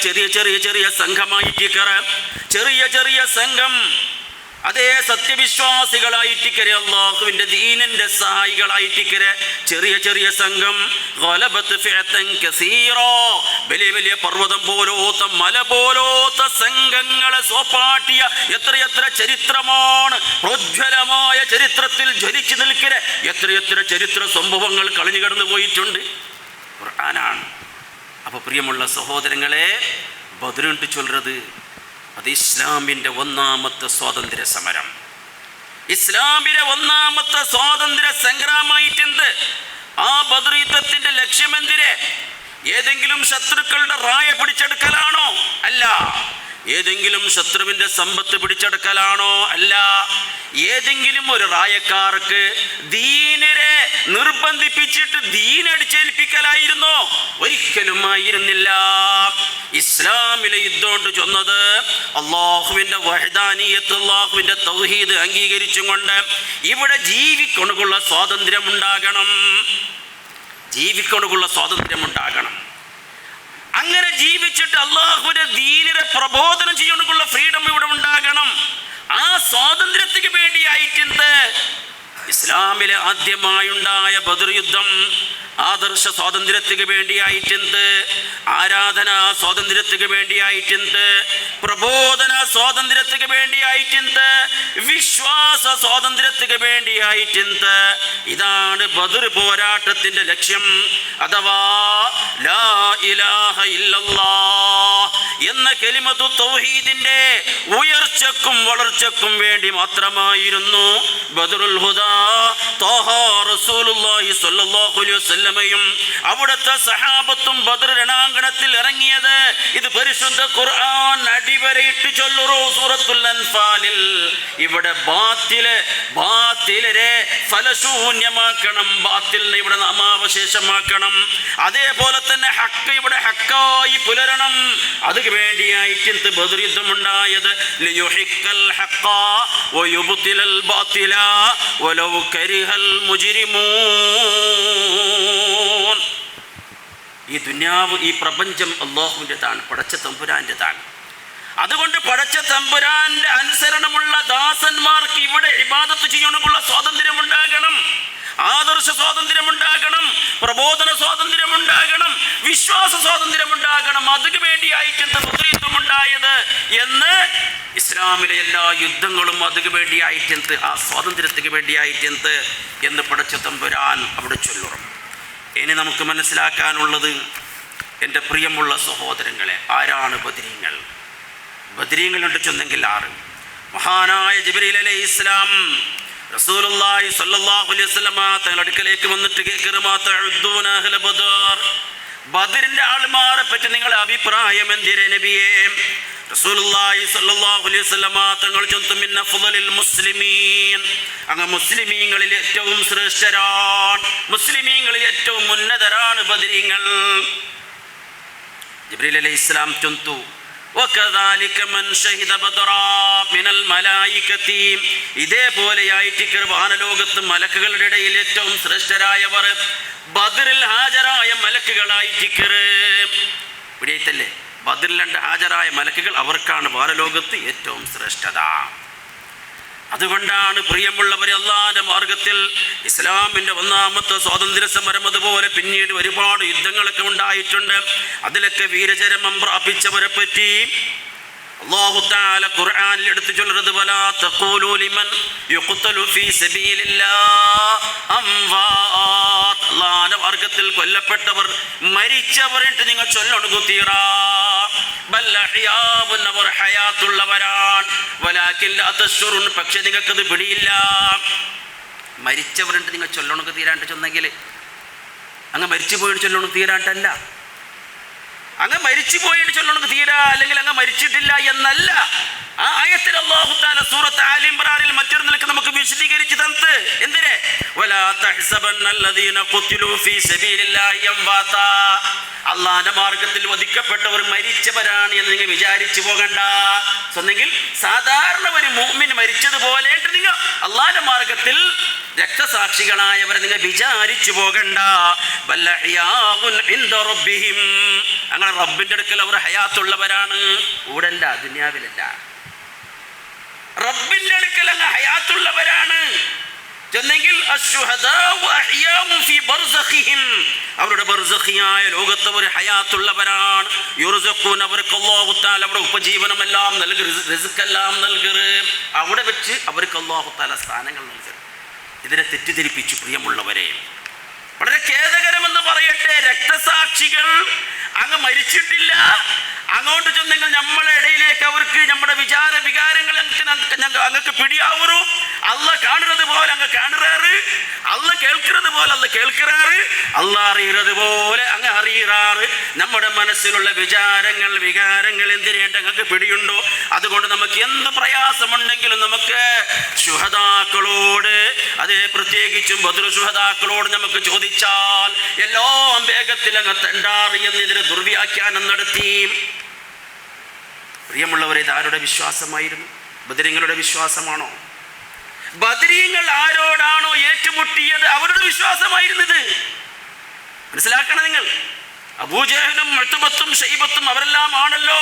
ചെറിയ സംഘമായിട്ട് ചെറിയ സംഘം അതേ സത്യവിശ്വാസികളായിട്ടിക്കരെ അള്ളാഹുവിൻ്റെ ദീനിൻ്റെ സഹായികളായിട്ടിക്കരെ ചെറിയ ചെറിയ സംഘം വലിയ വലിയ പർവ്വതം പോലോത്ത മല പോലോത്ത സംഘങ്ങളെ സോപ്പാട്ടിയ എത്രയെത്ര ചരിത്രമാണ്. പ്രോജ്വലമായ ചരിത്രത്തിൽ ജ്വലിച്ചു നിൽക്കരെ എത്രയെത്ര ചരിത്ര സംഭവങ്ങൾ കളഞ്ഞു കടന്നു പോയിട്ടുണ്ട്. ഖുർആനാണ്. അപ്പോൾ പ്രിയമുള്ള സഹോദരങ്ങളെ, ബദ്റുണ്ട് ചൊല്ലുന്നത് അത് ഇസ്ലാമിൻ്റെ ഒന്നാമത്തെ സ്വാതന്ത്ര്യ സമരം, ഇസ്ലാമിലെ ഒന്നാമത്തെ സ്വാതന്ത്ര്യ സംഗ്രാമമായിട്ടുണ്ട്. ആ ബദ്ർ യുദ്ധത്തിൻ്റെ ലക്ഷ്യമെന്തിരെ? ഏതെങ്കിലും ശത്രുക്കളുടെ റായ പിടിച്ചെടുക്കലാണോ? അല്ല. ഏതെങ്കിലും ശത്രുവിൻ്റെ സമ്പത്ത് പിടിച്ചെടുക്കലാണോ? അല്ല. ഏതെങ്കിലും ഒരു റായക്കാർക്ക് ദീനിനെ നിർബന്ധിപ്പിച്ചിട്ട് ദീനടിച്ചേൽപ്പിക്കലായിരുന്നോ? ഒരിക്കലും ആയിരുന്നില്ല. ഇസ്ലാമിലെ യുദ്ധം ചൊന്നത് അള്ളാഹുവിൻ്റെ വഹ്ദാനിയത്ത്, അള്ളാഹുവിൻ്റെ തൗഹീദ് അംഗീകരിച്ചുകൊണ്ട് ഇവിടെ ജീവിക്കൊണ്ടുള്ള സ്വാതന്ത്ര്യമുണ്ടാകണം, ജീവിക്കൊണ്ടുള്ള സ്വാതന്ത്ര്യമുണ്ടാകണം. അങ്ങനെ ജീവിച്ചിട്ട് അള്ളാഹുവിന്റെ ദീനിനെ പ്രബോധനം ചെയ്യാനുള്ള ഫ്രീഡം ഇവിടെ ഉണ്ടാകണം. ആ സ്വാതന്ത്ര്യത്തിന് വേണ്ടിയായിട്ടുണ്ട് ഇസ്ലാമിലെ ആദ്യമായുണ്ടായ ബദ്ർ യുദ്ധം. ആദർശ സ്വാതന്ത്ര്യത്തിന് വേണ്ടിയായിട്ടുണ്ട്, ആരാധന സ്വാതന്ത്ര്യത്തിന് വേണ്ടിയായിട്ടുണ്ട്, പ്രബോധന സ്വാതന്ത്ര്യത്തിന് വേണ്ടിയായിട്ടുണ്ട്, വിശ്വാസ സ്വാതന്ത്ര്യത്തിന് വേണ്ടിയായിട്ടുണ്ട്. ഇതാണ് ബദ്ർ പോരാട്ടത്തിന്റെ ലക്ഷ്യം. അഥവാ ലാ ഇലാഹ ഇല്ലല്ലാഹ് എന്ന കലിമത്തു തൗഹീദിന്റെ ഉയർച്ചക്കും വളർച്ചക്കും വേണ്ടി മാത്രമായിരുന്നു ബദ്റുൽ ഹുദാ ത്വാഹ റസൂലുള്ളാഹി സ്വല്ലല്ലാഹു അലൈഹി വസല്ലമയും അവിടുത്തെ സഹാബത്തും ബദ്ർ രണാങ്കണത്തിൽ ഇറങ്ങിയത്. ഇത് പരിശുദ്ധ ഖുർആൻ അടിവരയിട്ട് ചൊല്ലുറു സൂറത്തുൽ അൻഫാലിൽ. ഇവിടെ ബാത്തിലെ ഫലശൂന്യമാക്കണം, ബാത്തിലിനെ ഇവിടെ നാമാവശേഷമാക്കണം. അതേപോലെ തന്നെ ഹക്ക് ഇവിടെ ഹക്കായി പുലരണം. അതിന് വേണ്ടിയായിട്ട് ബദ്ർ യുദ്ധമുണ്ടായത്. ലിയുഹിക്കൽ ഹഖ വയുബ്തിലൽ ബാത്തില വലൗ കരിഹൽ മുജ്രിമൂൻ. ഈ ദുനിയാവ്, ഈ പ്രപഞ്ചം അല്ലാഹുവിൻ്റെതാണ്, പടച്ച തമ്പുരാൻ്റെതാണ്. അതുകൊണ്ട് പടച്ച തമ്പുരാന്റെ അനുസരണമുള്ള ദാസന്മാർക്ക് ഇവിടെ ഇബാദത്ത് ചെയ്യാനുള്ള സ്വാതന്ത്ര്യമുണ്ടാകണം, ആദർശ സ്വാതന്ത്ര്യമുണ്ടാകണം, പ്രബോധന സ്വാതന്ത്ര്യമുണ്ടാകണം, വിശ്വാസ സ്വാതന്ത്ര്യമുണ്ടാകണം. അതിനു വേണ്ടിയായിട്ടുണ്ട് ബദ്ർ യുദ്ധമുണ്ടായത് എന്ന് ഇസ്ലാമിലെ എല്ലാ യുദ്ധങ്ങളും അതിനു വേണ്ടിയായിട്ടുണ്ട്, ആ സ്വാതന്ത്ര്യത്തിന് വേണ്ടിയായിട്ടുണ്ട് എന്ന് പടച്ച തമ്പുരാൻ അവിടെ ചൊല്ലുറം. ഇനി നമുക്ക് മനസ്സിലാക്കാനുള്ളത്, എൻ്റെ പ്രിയമുള്ള സഹോദരങ്ങളെ, ആരാണ് ബദ്രീങ്ങൾ? ബദ്രീങ്ങളുണ്ട് ചൊന്നെങ്കിൽ 6. മഹാനായ ജിബ്രീൽ അലൈഹിസ്സലാം റസൂലുള്ളാഹി സ്വല്ലല്ലാഹു അലൈഹി വസല്ലം തങ്ങളുടെ അടുക്കലേക്ക് വന്നിട്ട് ബദറിന്റെ ആൾമാരെ പറ്റി നിങ്ങളുടെ അഭിപ്രായം എന്തിരെ നബിയേ? റസൂലുള്ളാഹി സ്വല്ലല്ലാഹു അലൈഹി വസല്ലം തങ്ങൾ ചൊല്ലുന്നു മിൻ അഫ്ളലിൽ മുസ്ലിമീൻ, അങ്ങ് മുസ്ലിമീങ്ങളിൽ ഏറ്റവും ശ്രേഷ്ഠരാണ്, മുസ്ലിമീങ്ങളിൽ ഏറ്റവും ഉന്നതരാണ് ബദരീങ്ങൾ. ജിബ്രീൽ അലൈഹിസ്സലാം ചൊല്ലുന്നു ഇതേപോലെയായിട്ട് വാനലോകത്ത് മലക്കുകളുടെ ഇടയിൽ ഏറ്റവും ശ്രേഷ്ഠരായവർ ബദറിൽ ഹാജരായ മലക്കുകളായിട്ട് ഇവിടെയല്ലേ ബദറിൽ ഹാജരായ മലക്കുകൾ, അവർക്കാണ് വാനലോകത്ത് ഏറ്റവും ശ്രേഷ്ഠത. അതുകൊണ്ടാണ് പ്രിയമുള്ളവരെ, അള്ളാഹിന്റെ മാർഗത്തിൽ ഇസ്ലാമിൻ്റെ ഒന്നാമത്തെ സ്വാതന്ത്ര്യ സമരം, അതുപോലെ പിന്നീട് ഒരുപാട് യുദ്ധങ്ങളൊക്കെ ഉണ്ടായിട്ടുണ്ട്. അതിലൊക്കെ വീരചരമം പ്രാപിച്ചവരെ പറ്റി അല്ലാഹു തആല ഖുർആനിൽ എടുത്തു ചൊല്ലുന്നത്, വലാ തഖൂലു ലിമൻ യുഖ്തലു ഫീ സബീലില്ലാഹ് അംവാത്. അല്ലാഹുവിന്റെ മാർഗ്ഗത്തിൽ കൊല്ലപ്പെട്ടവർ, മരിച്ചവർ നിങ്ങൾ ചൊല്ലണു തീറാ ബൽ അഹ്യാഉൻ, അവർ ഹയാത്തുള്ളവരാണ്. വലാകിൻ ലാ തശ്ഉറുൻ, പക്ഷേ നിങ്ങൾക്കത് പിടിയില്ല. മരിച്ചവരുണ്ട് നിങ്ങൾ ചൊല്ലണു തീരാണ്ട് ചെന്നെങ്കിൽ അങ്ങ് മരിച്ചു പോയിട്ട് ചൊല്ലണു തീരാണ്ടല്ല, അങ്ങ് മരിച്ചു പോയിട്ട് ചൊല്ലണു തീരാ, അല്ലെങ്കിൽ അങ്ങ് മരിച്ചിട്ടില്ല എന്നല്ല. ആ ആയത്തിൽ അല്ലാഹു തആല സൂറത്ത് ആൽ ഇംറാനിൽ മറ്റൊരു നിലക്ക് നമുക്ക് വിശദീകരിച്ചു തന്നത് എന്തിനെ? വലാ തഹ്സബന്നല്ലദീന ഖുതിലു ഫീ സബീലില്ലാഹി അംവാതാ. അള്ളാഹിന്റെ മാർഗത്തിൽ വധിക്കപ്പെട്ടവർ മരിച്ചവരാണ് എന്ന് നിങ്ങൾ വിചാരിച്ചു പോകണ്ട. സ്വന്നെങ്കിൽ സാധാരണ ഒരു മുഅ്മിൻ മരിച്ചതുപോലെ നിങ്ങൾ അള്ളാഹിന്റെ മാർഗത്തിൽ രക്തസാക്ഷികളായവരെ നിങ്ങൾ വിചാരിച്ചു പോകണ്ട. അങ്ങനെ റബ്ബിന്റെ അടുക്കൽ അവർ ഹയാത്തുള്ളവരാണ്, കൂടല്ല, ദുനിയാവിലല്ല. റബ്ബിന്റെ അടുക്കൽ അങ്ങ് ഹയാത്തുള്ളവരാണ് ചെന്നെങ്കിൽ അവരുടെ ബർസഖിയായ ലോകത്ത് അവർ ഹയാത്തുള്ളവരാണ്. യുർസഖൂൻ, അവർക്ക് അല്ലാഹു തആല അവിടെ ഉപജീവനമെല്ലാം നൽകി, റിസ്ക്കെല്ലാം നൽകി, അവിടെ വെച്ച് അവർക്ക് അല്ലാഹു തആല സ്ഥാനങ്ങൾ നൽകി. ഇതിനെ തെറ്റിദ്ധരിപ്പിച്ചു. പ്രിയമുള്ളവരെ, വളരെ ഖേദകരമെന്ന് പറയട്ടെ, രക്തസാക്ഷികൾ അങ്ങ് മരിച്ചിട്ടില്ല, അങ്ങോട്ട് ചെന്നെങ്കിൽ നമ്മളെ ഇടയിലേക്ക് അവർക്ക് നമ്മുടെ വികാരങ്ങൾ അങ്ങക്ക് പിടിയാവൂ. അല്ല കാണുന്നത് പോലെ അങ്ങ് കാണുറാറ്, അല്ല കേൾക്കുന്നത് പോലെ അല്ല കേൾക്കാറ്, അല്ല അറിയുന്നത് പോലെ അങ്ങ് അറിയാറ്. നമ്മുടെ മനസ്സിലുള്ള വികാരങ്ങൾ എന്തിനേണ്ട അങ്ങക്ക് പിടിയുണ്ടോ? അതുകൊണ്ട് നമുക്ക് എന്ത് പ്രയാസമുണ്ടെങ്കിലും നമുക്ക് ശുഹദാക്കളോട്, അതേ പ്രത്യേകിച്ചും ബദർ ശുഹദാക്കളോട് നമുക്ക് ചോദിച്ചാൽ എല്ലാം വേഗത്തിൽ അങ്ങ് തണ്ടാറി എന്നതിന് ദുർവ്യാഖ്യാനം നടത്തി. പ്രിയമുള്ളവരെ, ഇത് ആരുടെ വിശ്വാസമായിരുന്നു? ബദരീങ്ങളുടെ വിശ്വാസമാണോ? ബദരീങ്ങൾ ആരോടാണോ ഏറ്റുമുട്ടിയത് അവരുടെ വിശ്വാസമായിരുന്നത്. മനസ്സിലാക്കണം നിങ്ങൾ. അബൂജഹലും ഉത്ബത്തും ഷൈബത്തും അവരെല്ലാം ആണല്ലോ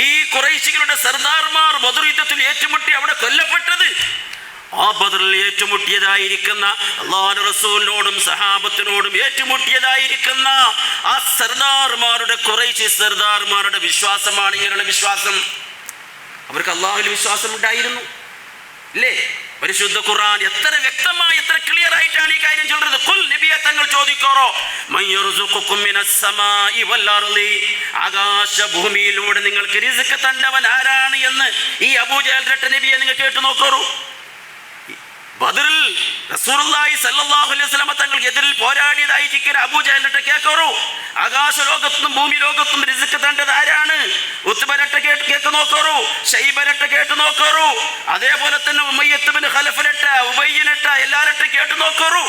ഈ ഖുറൈശികളുടെ സർദാർമാർ ബദർ യുദ്ധത്തിൽ ഏറ്റുമുട്ടി അവിടെ കൊല്ലപ്പെട്ടത്. ആ ബദറിൽ ഏറ്റുമുട്ടിയതായിരിക്കുന്ന അല്ലാഹുവിന്റെ റസൂലിനോടും സഹാബത്തിനോടും ഏറ്റുമുട്ടിയതായിരിക്കുന്ന ആ സർദാർമാരുടെ, ഖുറൈശി സർദാർമാരുടെ വിശ്വാസമാണ് ഇങ്ങനെയുള്ള വിശ്വാസം. അവർക്ക് അല്ലാഹുവിൽ വിശ്വാസം ഉണ്ടായിരുന്നു അല്ലേ? പരിശുദ്ധ ഖുർആൻ എത്ര വ്യക്തമായി, എത്ര ക്ലിയർ ആയിട്ടാണ് ഈ കാര്യം ചൊല്ലുന്നത്. ഖുൽ, നബിയെ തങ്ങൾ ചോദിക്കോറോ, മയ്യർസുഖുക്കും മിനസ്സമാഇ വൽ അർളി, ആകാശ ഭൂമിയിലൂടെ നിങ്ങൾക്ക് റിസ്ക് തന്നവൻ ആരാണ് എന്ന് ഈ അബൂജഹൽ നബിയെ നിങ്ങൾ കേട്ടു നോക്കോറൂ. ബദറിൽ റസൂലുള്ളാഹി സ്വല്ലല്ലാഹു അലൈഹി വസല്ലം തങ്ങൾക്ക് എതിരിൽ പോരാടിയതായിരിക്കും അബൂജഹലിനെ കേൾക്കോറൂ. ആകാശ ലോകത്തും ഭൂമി ലോകത്തും റിസ്ക് തണ്ടത് ആരാണ്? ഉത്ബരട്ടെ കേട്ട് നോക്കോറൂ, ഷൈബരട്ടെ കേട്ട് നോക്കോറൂ, അതേപോലെ തന്നെ ഉമയ്യത്ത് ബിൻ ഖലഫിനട്ടെ, ഉബയ്യനട്ടെ, എല്ലാരട്ടെ കേട്ട് നോക്കോറൂ.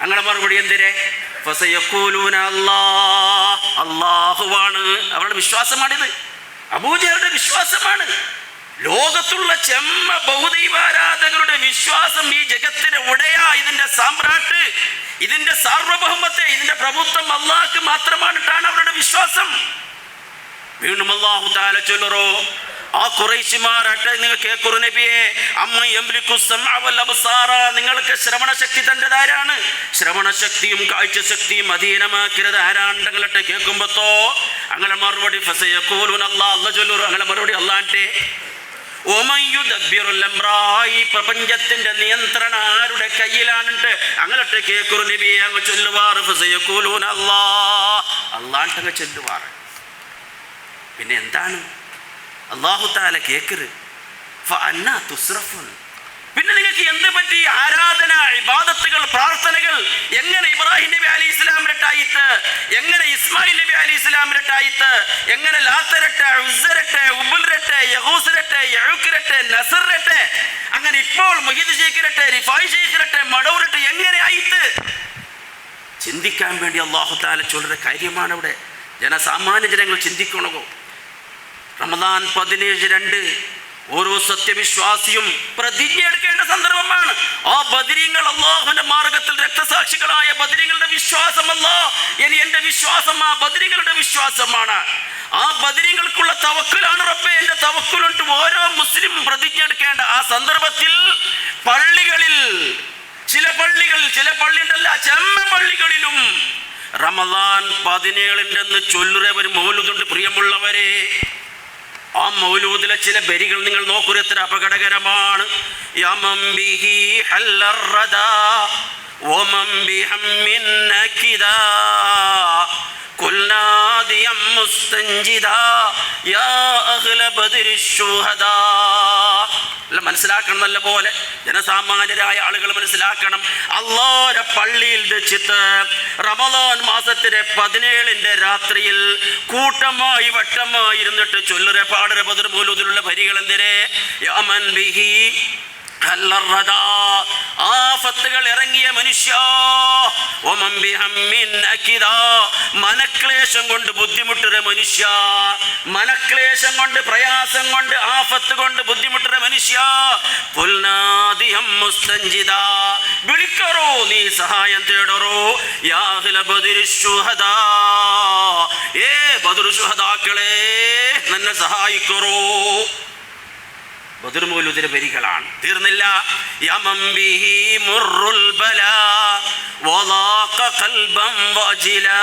അങ്ങനെ മറുപടി എന്തിരെ? ഫസയഖൂലൂന അല്ലാഹ്, അല്ലാഹുവാണ്. അവരുടെ വിശ്വാസമാണിത്, അബൂജഹലിന്റെ വിശ്വാസമാണ്. ലോകത്തുള്ള ചെമ്മ ബഹുദൈവാരാധകരുടെ വിശ്വാസം ഈ ജഗത്തിന്റെ ഉടയ, ഇതിന്റെ സാമ്രാട്ട്, ഇതിന്റെ സാർവഭൗമത്തെ, ഇതിന്റെ പ്രഭുത്വം അല്ലാഹ്ക്ക് മാത്രമായിട്ടാണ് അവരുടെ വിശ്വാസം. വീണ്ടും അല്ലാഹു തആല ചൊല്ലറോ, ആ ഖുറൈശിമാരട്ടെ നിങ്ങൾ കേൾക്കൂ നബിയെ, അമ്മ യംലിക്കു സമഅ വൽ അബ്സാറ, നിങ്ങൾക്ക് ശ്രവണശക്തി തന്നത് ആരാണ്? ശ്രവണശക്തിയും കാഴ്ചശക്തിയും അധീനമാക്കിയത് ആരാണ്? നിങ്ങളട്ടെ കേൾക്കുമ്പോത്തോ അങ്ങനെ മറുപടി ഫസയഖൂലുന അല്ലാഹ്, അല്ലാഹ് ചൊല്ലറോ, അങ്ങനെ മറുപടി അല്ലാഹ്ന്റെ. ഈ പ്രപഞ്ചത്തിന്റെ നിയന്ത്രണം ആരുടെ കയ്യിലാണിട്ട്? അങ്ങോട്ട് കേൾക്കൂ നബിയെ, അങ്ങ് ചൊല്ലുവാറ് ഫസയഖൂലൂന അല്ലാഹ്, അല്ലാഹ് ചൊല്ലുവാറ്. പിന്നെ എന്താണ് അല്ലാഹു തആല കേക്കറ്? ഫഅന്നാ തുസ്റഫൂൻ, പിന്നെ നിങ്ങൾക്ക് എന്ത് പറ്റി? ആരാധന, ഇബാദത്തുകൾ, പ്രാർത്ഥനകൾ എങ്ങനെ ഇബ്രാഹിം നബി അലൈഹിസ്സലാമിരട്ടായിട്ട്, എങ്ങനെ ഇസ്മായിൽ നബി അലൈഹിസ്സലാമിരട്ടായിട്ട്, എങ്ങനെ ലാത്തരട്ടെ, ഉസ്സരട്ടെ, ഉബുൽരട്ടെ, യഹൂസരട്ടെ, യഉഖരട്ടെ, നസറട്ടെ, അങ്ങനെ ഇപ്പോൾ മുഹീദ് ശൈഖിരട്ടെ, റിഫായി ശൈഖിരട്ടെ, മടൂരട്ടെ, എങ്ങനെ ആയിട്ട് ചിന്തിക്കാൻ വേണ്ടി അല്ലാഹു തആല ചൊല്ലുന്ന കാര്യമാണ് അവിടെ. ജനസാമാന്യ ജനങ്ങൾ ചിന്തിക്കണോ? റമദാൻ 17:2 ഓരോ സത്യവിശ്വാസിയും പ്രതിജ്ഞ എടുക്കേണ്ട സന്ദർഭമാണ്. ആ ബദരീങ്ങൾ അല്ലാഹുവിന്റെ മാർഗത്തിൽ രക്തസാക്ഷികളായ ബദരീങ്ങളുടെ വിശ്വാസമല്ല, ഇനി എന്റെ വിശ്വാസം ആ ബദരീങ്ങളുടെ വിശ്വാസമാണ്. ആ ബദരീങ്ങൾക്കുള്ള തവക്കുലാണ് റബ്ബേ, എന്റെ തവക്കുലുണ്ട്. ഓരോ മുസ്ലിം പ്രതിജ്ഞ എടുക്കേണ്ട ആ സന്ദർഭത്തിൽ പള്ളികളിൽ, ചില പള്ളിയുണ്ടല്ല, ചെമ്മ പള്ളികളിലും റമദാൻ 17 ചൊല്ലുറ ഒരു മൗലൂദുണ്ട്. പ്രിയമുള്ളവരെ, ആ മൗലൂദിലെ ചില ബരികൾ നിങ്ങൾ നോക്കൂ, എത്ര അപകടകരമാണ്. യമം ബിഹി ഹല്ലറദാ വമം ബിഹമ്മിൻ നകിദാ കുൽനാദിയം മുസ്തൻജിദാ യാ അഹ്ല ബദരി ശുഹദാ. മനസ്സിലാക്കണം, നല്ല പോലെ ജനസാമാന്യരായ ആളുകൾ മനസ്സിലാക്കണം. അല്ലാഹുവിന്റെ പള്ളിയിൽ വെച്ചിട്ട് റമദാൻ മാസത്തിലെ 17 രാത്രിയിൽ കൂട്ടമായി വട്ടമായി ഇരുന്നിട്ട് ചൊല്ലുറ പാടര ബദർ മൗലൂദിലുള്ള വരികൾ എന്തിരെ? യമൻ ബിഹി ആഫത്തുകൾ ഇറങ്ങിയ മനുഷ്യ, മനക്ലേശം കൊണ്ട് ബുദ്ധിമുട്ടുന്ന മനുഷ്യ, മനക്ലേശം കൊണ്ട്, പ്രയാസം കൊണ്ട്, ആഫത്ത് കൊണ്ട് ബുദ്ധിമുട്ടുന്ന മനുഷ്യ, വിളിക്കറോ, നീ സഹായം തേടറോ. ബദർ ശുഹദാക്കളെ, എന്നെ സഹായിക്കറോ. ബദർ മൗലൂദിലെ വരികളാണ്. തീർന്നില്ല. യമം ബിഹി മുർറുൽ ബലാ വളാഖ ഖൽബൻ വജിലാ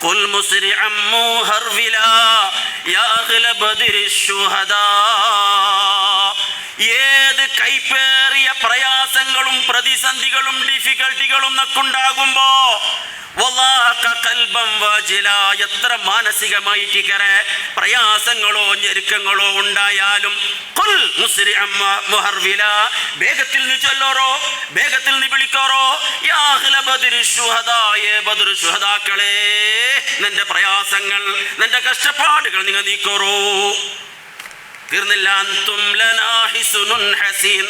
ഖുൽ മുസ്രിഅൻ മുഹർവിലാ യാ അഹ്ല ബദരിശ് ശുഹദാ. ഏത് കൈപ്പേറിയ പ്രയാസങ്ങളും പ്രതിസന്ധികളും ഡിഫിക്കൽട്ടികളും നമുക്കുണ്ടാകുമ്പോ എത്ര മാനസികമായിട്ടിക്കറെ പ്രയാസങ്ങളോ ഞെരുക്കങ്ങളോ ഉണ്ടായാലും വേഗത്തിൽ നീ ചൊല്ലോറോ, വേഗത്തിൽ നീ വിളിക്കോറോ, ശുഹദാക്കളെ നിന്റെ പ്രയാസങ്ങൾ, നിന്റെ കഷ്ടപ്പാടുകൾ നിങ്ങൾ നീക്കോറോ. തീർന്നില്ല. അൻതും ലനാ ഹിസ്നുൻ ഹസീൻ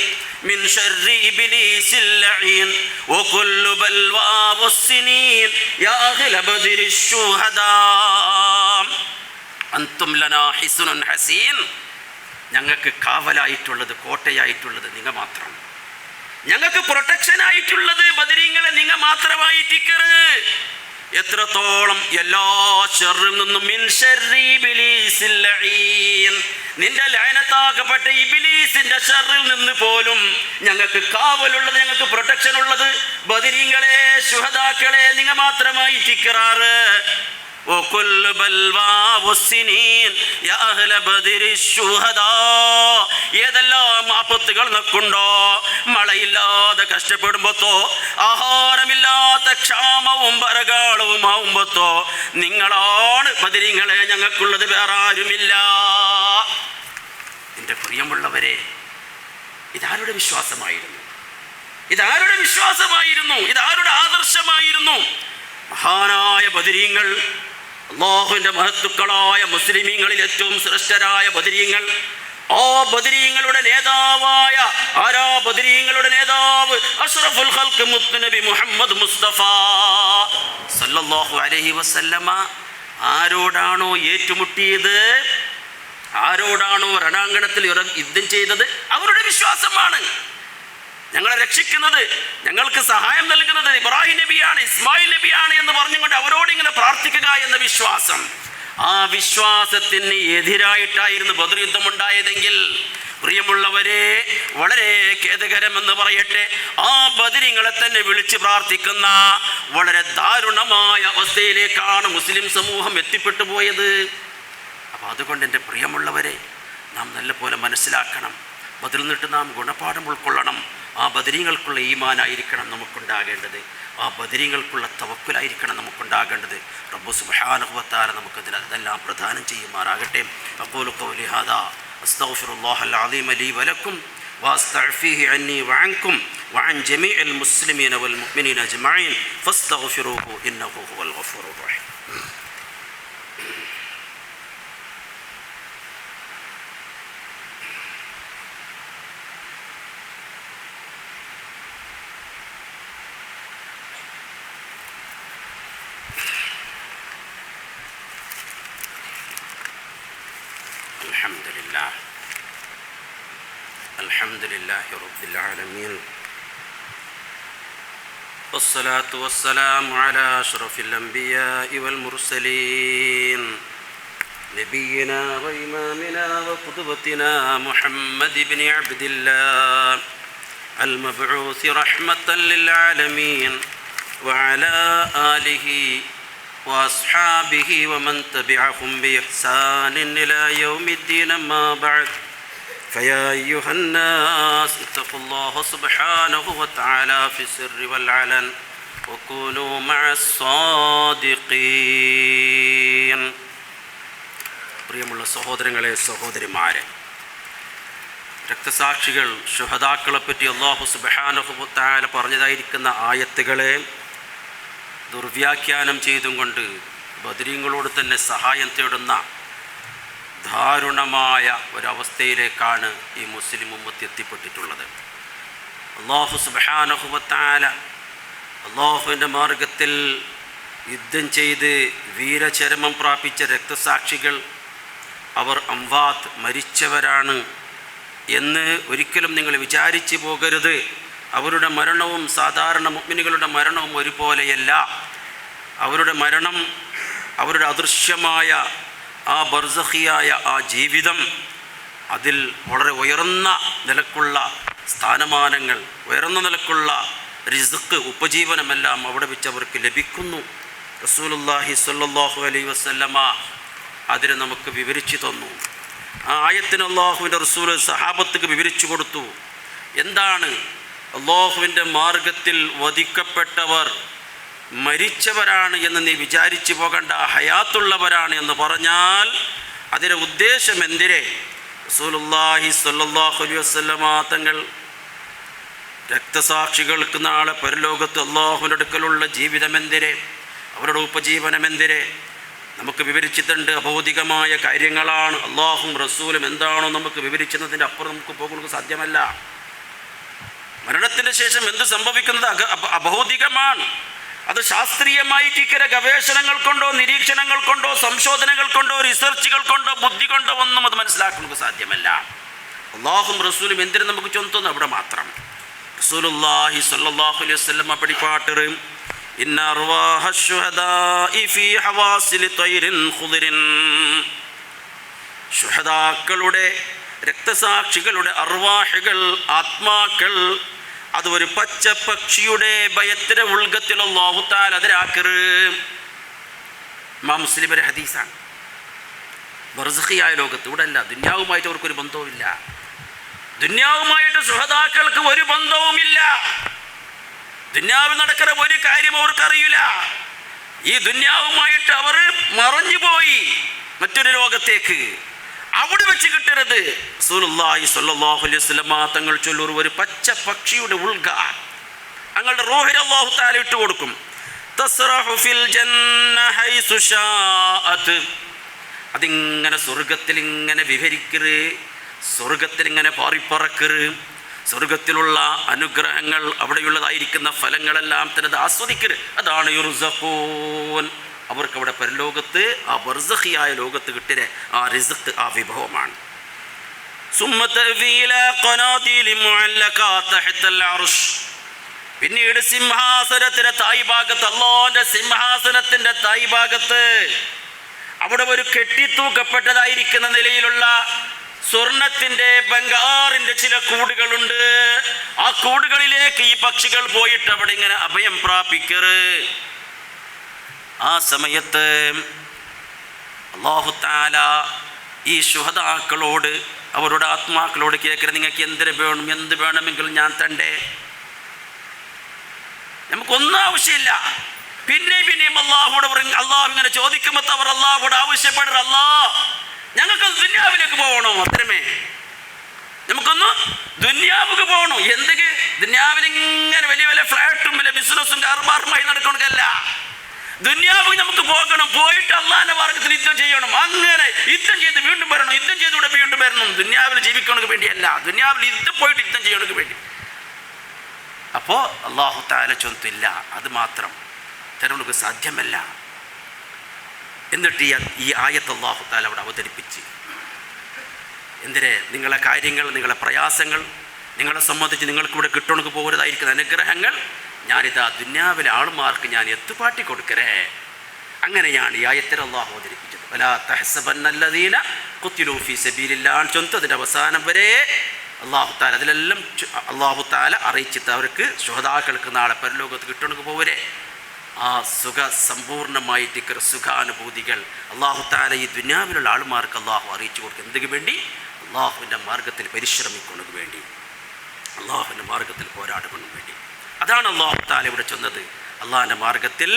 മിൻ ശർരി ഇബ്ലീസിൽ ലഈൻ വകുല്ലു ബൽവാ വസ്സിനീൻ യാ അഹ്ല ബദരിശ് ശുഹദാ. അൻതും ലനാ ഹിസ്നുൻ ഹസീൻ, ഞങ്ങൾക്ക് കാവലായിട്ടുള്ളത്, കോട്ടയായിട്ടുള്ളത് നിങ്ങൾ മാത്രം. ഞങ്ങൾക്ക് പ്രൊട്ടക്ഷൻ ആയിട്ടുള്ളത് ബദരീങ്ങളെ നിങ്ങൾ മാത്രമായിട്ടിക്കറ്. എത്രത്തോളം എല്ലാ ശർറിൽ നിന്നും മിൻ ശർരി ഇബ്ലീസിൽ ലഈൻ, നിന്റെ ലഅനത്താക്കപ്പെട്ട ഇബ്ലീസിന്റെ ശർറിൽ നിന്ന് പോലും ഞങ്ങൾക്ക് കാവലുള്ളത്, ഞങ്ങൾക്ക് പ്രൊട്ടക്ഷൻ ഉള്ളത് ബദരീങ്ങളെ, ശുഹദാക്കളെ നിങ്ങൾ മാത്രമായി ഇക്റാറ്. وكل بلوى والسنين يا أهل بدر الشهداء. ഏതെല്ലാം ആപത്തുകൾ നമുക്കുണ്ടോ, മഴയില്ലാതെ കഷ്ടപ്പെടുമ്പോഴത്തോ, ആഹാരമില്ലാത്ത ക്ഷാമവും ബരകാളവും ആവുമ്പോഴത്തോ, നിങ്ങളാണ് ബദരീങ്ങളെ, ഞങ്ങൾക്കുള്ളത് വേറെ ആരുമില്ല. എൻ്റെ പ്രിയമുള്ളവരെ, ഇതാരുടെ വിശ്വാസമായിരുന്നു? ഇതാരുടെ വിശ്വാസമായിരുന്നു? ഇതാരുടെ ആദർശമായിരുന്നു? മഹാനായ ബദരീങ്ങൾ, അല്ലാഹുവിൻ്റെ മഹത്തുക്കളായ മുസ്ലിമീങ്ങളിൽ ഏറ്റവും ശ്രേഷ്ഠരായ ബദരീങ്ങൾ. ആ ബദരീങ്ങളുടെ നേതാവായ ആരാ? ബദരീങ്ങളുടെ നേതാവ് അഷ്റഫുൽ ഖൽഖ് മുത്തുനബി മുഹമ്മദ് മുസ്തഫ സല്ലല്ലാഹു അലൈഹി വസല്ലമ ആരോടാണോ ഏറ്റുമുട്ടിയത്, ആരോടാണോ രണാങ്കണത്തിൽ യുദ്ധം ചെയ്തത്, അവരുടെ വിശ്വാസമാണ് ഞങ്ങളെ രക്ഷിക്കുന്നത്, ഞങ്ങൾക്ക് സഹായം നൽകുന്നത് ഇബ്രാഹിം നബിയാണ്, ഇസ്മായിൽ നബിയാണ് എന്ന് പറഞ്ഞുകൊണ്ട് അവരോട് ഇങ്ങനെ പ്രാർത്ഥിക്കുക എന്ന വിശ്വാസം. ആ വിശ്വാസത്തിന് എതിരായിട്ടായിരുന്നു ബദർ യുദ്ധം ഉണ്ടായതെങ്കിൽ, പ്രിയമുള്ളവരെ, വളരെ ഖേദകരമെന്ന് പറയട്ടെ, ആ ബദരീങ്ങളെ തന്നെ വിളിച്ച് പ്രാർത്ഥിക്കുന്ന വളരെ ദാരുണമായ അവസ്ഥയിലേക്കാണ് മുസ്ലിം സമൂഹം എത്തിപ്പെട്ടു പോയത്. അപ്പം അതുകൊണ്ട് എൻ്റെ പ്രിയമുള്ളവരെ, നാം നല്ലപോലെ മനസ്സിലാക്കണം. ബദറിൽ നിന്നിട്ട് നാം ഗുണപാഠം ഉൾക്കൊള്ളണം. ആ ബദരീങ്ങൾക്കുള്ള ഈമാനായിരിക്കണം നമുക്കുണ്ടാകേണ്ടത്. ആ ബദരീങ്ങൾക്കുള്ള തവക്കുലായിരിക്കണം നമുക്കുണ്ടാകേണ്ടത്. റബ്ബ് സുബ്ഹാനഹു വ തആല നമുക്കതിൽ അതെല്ലാം പ്രദാനം ചെയ്യുമാറാകട്ടെ. അഖൂലു ഖൗലി ഹാദാ അസ്തഗ്ഫിറുല്ലാഹൽ അദീമ ലീ വലക്കും വഅസ്തഗ്ഫിഹി അന്നി വഅൻകും വഅൻ ജമീഇൽ മുസ്ലിമീന വൽ മുഅ്മിനീന അജ്മഈൻ ഫസ്തഗ്ഫിറൂഹു ഇന്നഹു ഹുവൽ ഗഫൂറുർ റഹീം. الحمد لله رب العالمين والصلاة والسلام على أشرف الأنبياء والمرسلين نبينا وإمامنا وقدوتنا محمد بن عبد الله المبعوث رحمة للعالمين وعلى آله وأصحابه ومن تبعهم بإحسان إلى يوم الدين. ما بعد، فيا أيها الناس اتقوا الله سبحانه وتعالى في السر والعلن وكونوا مع الصادقين. പ്രിയമുള്ള സഹോദരങ്ങളെ, സഹോദരിമാരെ, രക്തസാക്ഷികൾ, ശുഹദാക്കളെപ്പറ്റി അല്ലാഹു സുബ്ഹാനഹു വ തആല പറഞ്ഞതായിരിക്കുന്ന ആയത്തുകളെ ദുർവ്യാഖ്യാനം ചെയ്തും കൊണ്ട് ബദരീങ്ങളോട് തന്നെ സഹായം തേടുന്ന ദാരുണമായ ഒരവസ്ഥയിലേക്കാണ് ഈ മുസ്ലിം ഉമ്മത്ത് എത്തിപ്പെട്ടിട്ടുള്ളത്. അല്ലാഹു സുബ്ഹാനഹു വ തആല അല്ലാഹുവിൻ്റെ മാർഗത്തിൽ യുദ്ധം ചെയ്ത് വീരചരമം പ്രാപിച്ച രക്തസാക്ഷികൾ, അവർ അംവാത്ത്, മരിച്ചവരാണ് എന്ന് ഒരിക്കലും നിങ്ങൾ വിചാരിച്ചു പോകരുത്. അവരുടെ മരണവും സാധാരണ മുഅ്മിനുകളുടെ മരണവും ഒരുപോലെയല്ല. അവരുടെ മരണം, അവരുടെ അദൃശ്യമായ ആ ബർസഖിയായ ആ ജീവിതം, അതിൽ വളരെ ഉയർന്ന നിലക്കുള്ള സ്ഥാനമാനങ്ങൾ, ഉയർന്ന നിലക്കുള്ള റിസ്ക്, ഉപജീവനമെല്ലാം അവിടെ വെച്ച് അവർക്ക് ലഭിക്കുന്നു. റസൂലുള്ളാഹി സ്വല്ലല്ലാഹു അലൈഹി വസല്ലമ അതിനെ നമുക്ക് വിവരിച്ചു തന്നു. ആ ആയത്തിന് അള്ളാഹുവിൻ്റെ റസൂൽ സഹാബത്തുക്ക് വിവരിച്ചു കൊടുത്തു. എന്താണ് അള്ളാഹുവിൻ്റെ മാർഗത്തിൽ വധിക്കപ്പെട്ടവർ മരിച്ചവരാണ് എന്ന് നീ വിചാരിച്ചു പോകണ്ട, ഹയാത്തുള്ളവരാണ് എന്ന് പറഞ്ഞാൽ അതിൻ്റെ ഉദ്ദേശം എന്തിനെ? റസൂലുള്ളാഹി സ്വല്ലല്ലാഹു അലൈഹി വസല്ലമ തങ്ങൾ രക്തസാക്ഷികൾക്ക് നാളെ പരലോകത്ത് അള്ളാഹുവിൻ്റെ അടുക്കലുള്ള ജീവിതം എന്തിനെ, അവരുടെ ഉപജീവനം എന്തിനെ നമുക്ക് വിവരിച്ചിട്ടുണ്ട്. അഭൗതികമായ കാര്യങ്ങളാണ്. അള്ളാഹും റസൂലും എന്താണോ നമുക്ക് വിവരിച്ചതിൻ്റെ അപ്പുറം നമുക്ക് പോകുന്നത് സാധ്യമല്ല. മരണത്തിന് ശേഷം എന്ത് സംഭവിക്കുന്നത് അഭൗതികമാണ്. അത് ശാസ്ത്രീയമായിട്ട് ഇക്കരെ ഗവേഷണങ്ങൾ കൊണ്ടോ നിരീക്ഷണങ്ങൾ കൊണ്ടോ സംശോധനകൾ കൊണ്ടോ റിസർച്ചുകൾ കൊണ്ടോ ബുദ്ധി കൊണ്ടോ ഒന്നും അത് മനസ്സിലാക്കുന്നത് സാധ്യമല്ല. അള്ളാഹും റസൂലും എന്തിനും നമുക്ക് ചൊന്തുന്നു അവിടെ മാത്രം. റസൂലുള്ളാഹി സ്വല്ലല്ലാഹു അലൈഹി വസല്ലം പഠിപ്പാട്ട് ഇന്ന അർവാഹ ശുഹദാഇ ഫീ ഹവാസിൽ തൈരിൻ ഖുദരിൻ, ശുഹദാക്കളുടെ രക്തസാക്ഷികളുടെ അർവാഹുകൾ, ആത്മാക്കൾ, അത് ഒരു പച്ച പക്ഷിയുടെ ഭയത്തിൻ്റെ ഉൾഗത്തിൽ അല്ലാഹു തആല അതിരാക്കറ്. ഇമാം മുസ്ലിമിന്റെ ഹദീസാണ്. ബർസഖിയായ ലോകത്ത്, ഇവിടെ അല്ല, ദുന്യാവുമായിട്ട് അവർക്കൊരു ബന്ധവുമില്ല. ദുന്യാവുമായിട്ട് ശുഹദാക്കൾക്ക് ഒരു ബന്ധവുമില്ല. ദുന്യാവിൽ നടക്കുന്ന ഒരു കാര്യം അവർക്കറിയില്ല. ഈ ദുന്യാവുമായിട്ട് അവർ മറഞ്ഞുപോയി മറ്റൊരു ലോകത്തേക്ക്. അവിടെ വെച്ച് കിട്ടരുത്. റസൂലുള്ളാഹി സ്വല്ലല്ലാഹു അലൈഹി വസല്ലം തങ്ങൾ ചൊല്ലൂർ ഒരു പച്ച പക്ഷിയുടെ ഉൾഗ തങ്ങളുടെ റൂഹിനെ അല്ലാഹു തആല ഇട്ട് കൊടുക്കും. തസ്റഹു ഫിൽ ജന്ന ഹൈസു ശാഅത്, അതിങ്ങനെ സ്വർഗത്തിൽ ഇങ്ങനെ വിഹരിക്കറ്, സ്വർഗത്തിൽ ഇങ്ങനെ പാറിപ്പറക്കറ്. സ്വർഗത്തിലുള്ള അനുഗ്രഹങ്ങൾ, അവിടെയുള്ളതായിരിക്കുന്ന ഫലങ്ങളെല്ലാം തന്നെ അത് ആസ്വദിക്കരുത്. അതാണ് യുർസഖൂൻ. അവർക്ക് അവിടെ പരലോകത്ത് ആ ബർസഖിയായ ലോകത്ത് കിട്ടിയ ആ റിസ്ക്, ആ വിഭവമാണ്. പിന്നീട് സിംഹാസനത്തിന്റെ തായ് ഭാഗത്ത്, അല്ലാഹുവിന്റെ സിംഹാസനത്തിന്റെ തായ് ഭാഗത്ത് അവിടെ ഒരു കെട്ടിത്തൂക്കപ്പെട്ടതായിരിക്കുന്ന നിലയിലുള്ള സ്വർണത്തിന്റെ ബംഗാറിന്റെ ചില കൂടുകളുണ്ട്. ആ കൂടുകളിലേക്ക് ഈ പക്ഷികൾ പോയിട്ട് അവിടെ ഇങ്ങനെ അഭയം പ്രാപിക്കറ്. ആ സമയത്ത് അല്ലാഹു തആല ഈ ശുഹദാക്കളോട്, അവരുടെ ആത്മാക്കളോട് കേൾക്കരുത്, നിങ്ങൾക്ക് എന്ത് വേണമെങ്കിലും ഞാൻ തണ്ടേ, നമുക്കൊന്നും ആവശ്യമില്ല. പിന്നെയും അള്ളാഹു ഇങ്ങനെ ചോദിക്കുമ്പോൾ അവർ അള്ളാഹുவோട് ആവശ്യപ്പെടുക, അല്ലാഹ് ഞങ്ങൾക്ക് ദുന്യാവിലേക്ക് പോകണോ, അത്രമേ നമുക്കൊന്ന് ദുന്യാവിലേക്ക് പോകണോ. എന്തൊക്കെ ദുന്യാവിൽ ഇങ്ങനെ വലിയ വലിയ ഫ്ലാറ്റും വലിയ ബിസിനസ്സും കാർബാറുമായി നടക്കണമെന്നല്ല, ദുന്യാവിൽ നമുക്ക് പോകണം. പോയിട്ട് അള്ളാഹിന്റെ മാർഗത്തിൽ യുദ്ധം ചെയ്യണം. അങ്ങനെ യുദ്ധം ചെയ്ത് വീണ്ടും വരണം, യുദ്ധം ചെയ്തുകൂടെ വീണ്ടും വരണം. ദുന്യാവിൽ ജീവിക്കണമെങ്കിൽ വേണ്ടിയല്ല, ദുന്യാവിൽ യുദ്ധം പോയിട്ട് യുദ്ധം ചെയ്യണമെങ്കിൽ വേണ്ടി. അപ്പോൾ അല്ലാഹു തആല ചൊന്നില്ല, അത് മാത്രം തരണമെങ്കിൽ സാധ്യമല്ല. എന്നിട്ട് ഈ ആയത്ത് അല്ലാഹു തആല അവിടെ അവതരിപ്പിച്ച്, എന്തിനെ? നിങ്ങളെ കാര്യങ്ങൾ, നിങ്ങളെ പ്രയാസങ്ങൾ, നിങ്ങളെ സംബന്ധിച്ച് നിങ്ങൾക്കിവിടെ കിട്ടണമെങ്കിൽ പോകരുതായിരിക്കുന്ന അനുഗ്രഹങ്ങൾ ഞാനിതാ ദുന്യാവിലെ ആളുമാർക്ക് ഞാൻ എത്തുപാട്ടി കൊടുക്കരേ. അങ്ങനെയാണ് ഈ ആയത്തിൽ അല്ലാഹു അവതരിപ്പിച്ചത്. വലാ തഹ്സബന്നല്ലദീന ഖുതിലൂ ഫീ സബീലില്ലാഹ് ചൊന്നതിൻ്റെ അവസാനം വരെ അല്ലാഹു തആല അതിലെല്ലാം അല്ലാഹു തആല അറിയിച്ചിട്ട് അവർക്ക് ശുഹദാക്കൾക്ക് നാളെ പരലോകത്ത് കിട്ടണമെങ്കിൽ പോവരെ ആ സമ്പൂർണ്ണമായിട്ട് സുഖാനുഭൂതികൾ അല്ലാഹു തആല ഈ ദുനിയാവിലുള്ള ആൾമാർക്ക് അല്ലാഹു അറിയിച്ചു കൊടുക്കും. എന്തിനു വേണ്ടി? അല്ലാഹുവിൻ്റെ മാർഗത്തിൽ പരിശ്രമിക്കുന്നതിന് വേണ്ടി, അല്ലാഹുവിൻ്റെ മാർഗത്തിൽ പോരാടുന്നതിന് വേണ്ടി. അതാണ് അല്ലാഹു തആല ഇവിടെ ചൊന്നത്. അള്ളാഹിൻ്റെ മാർഗത്തിൽ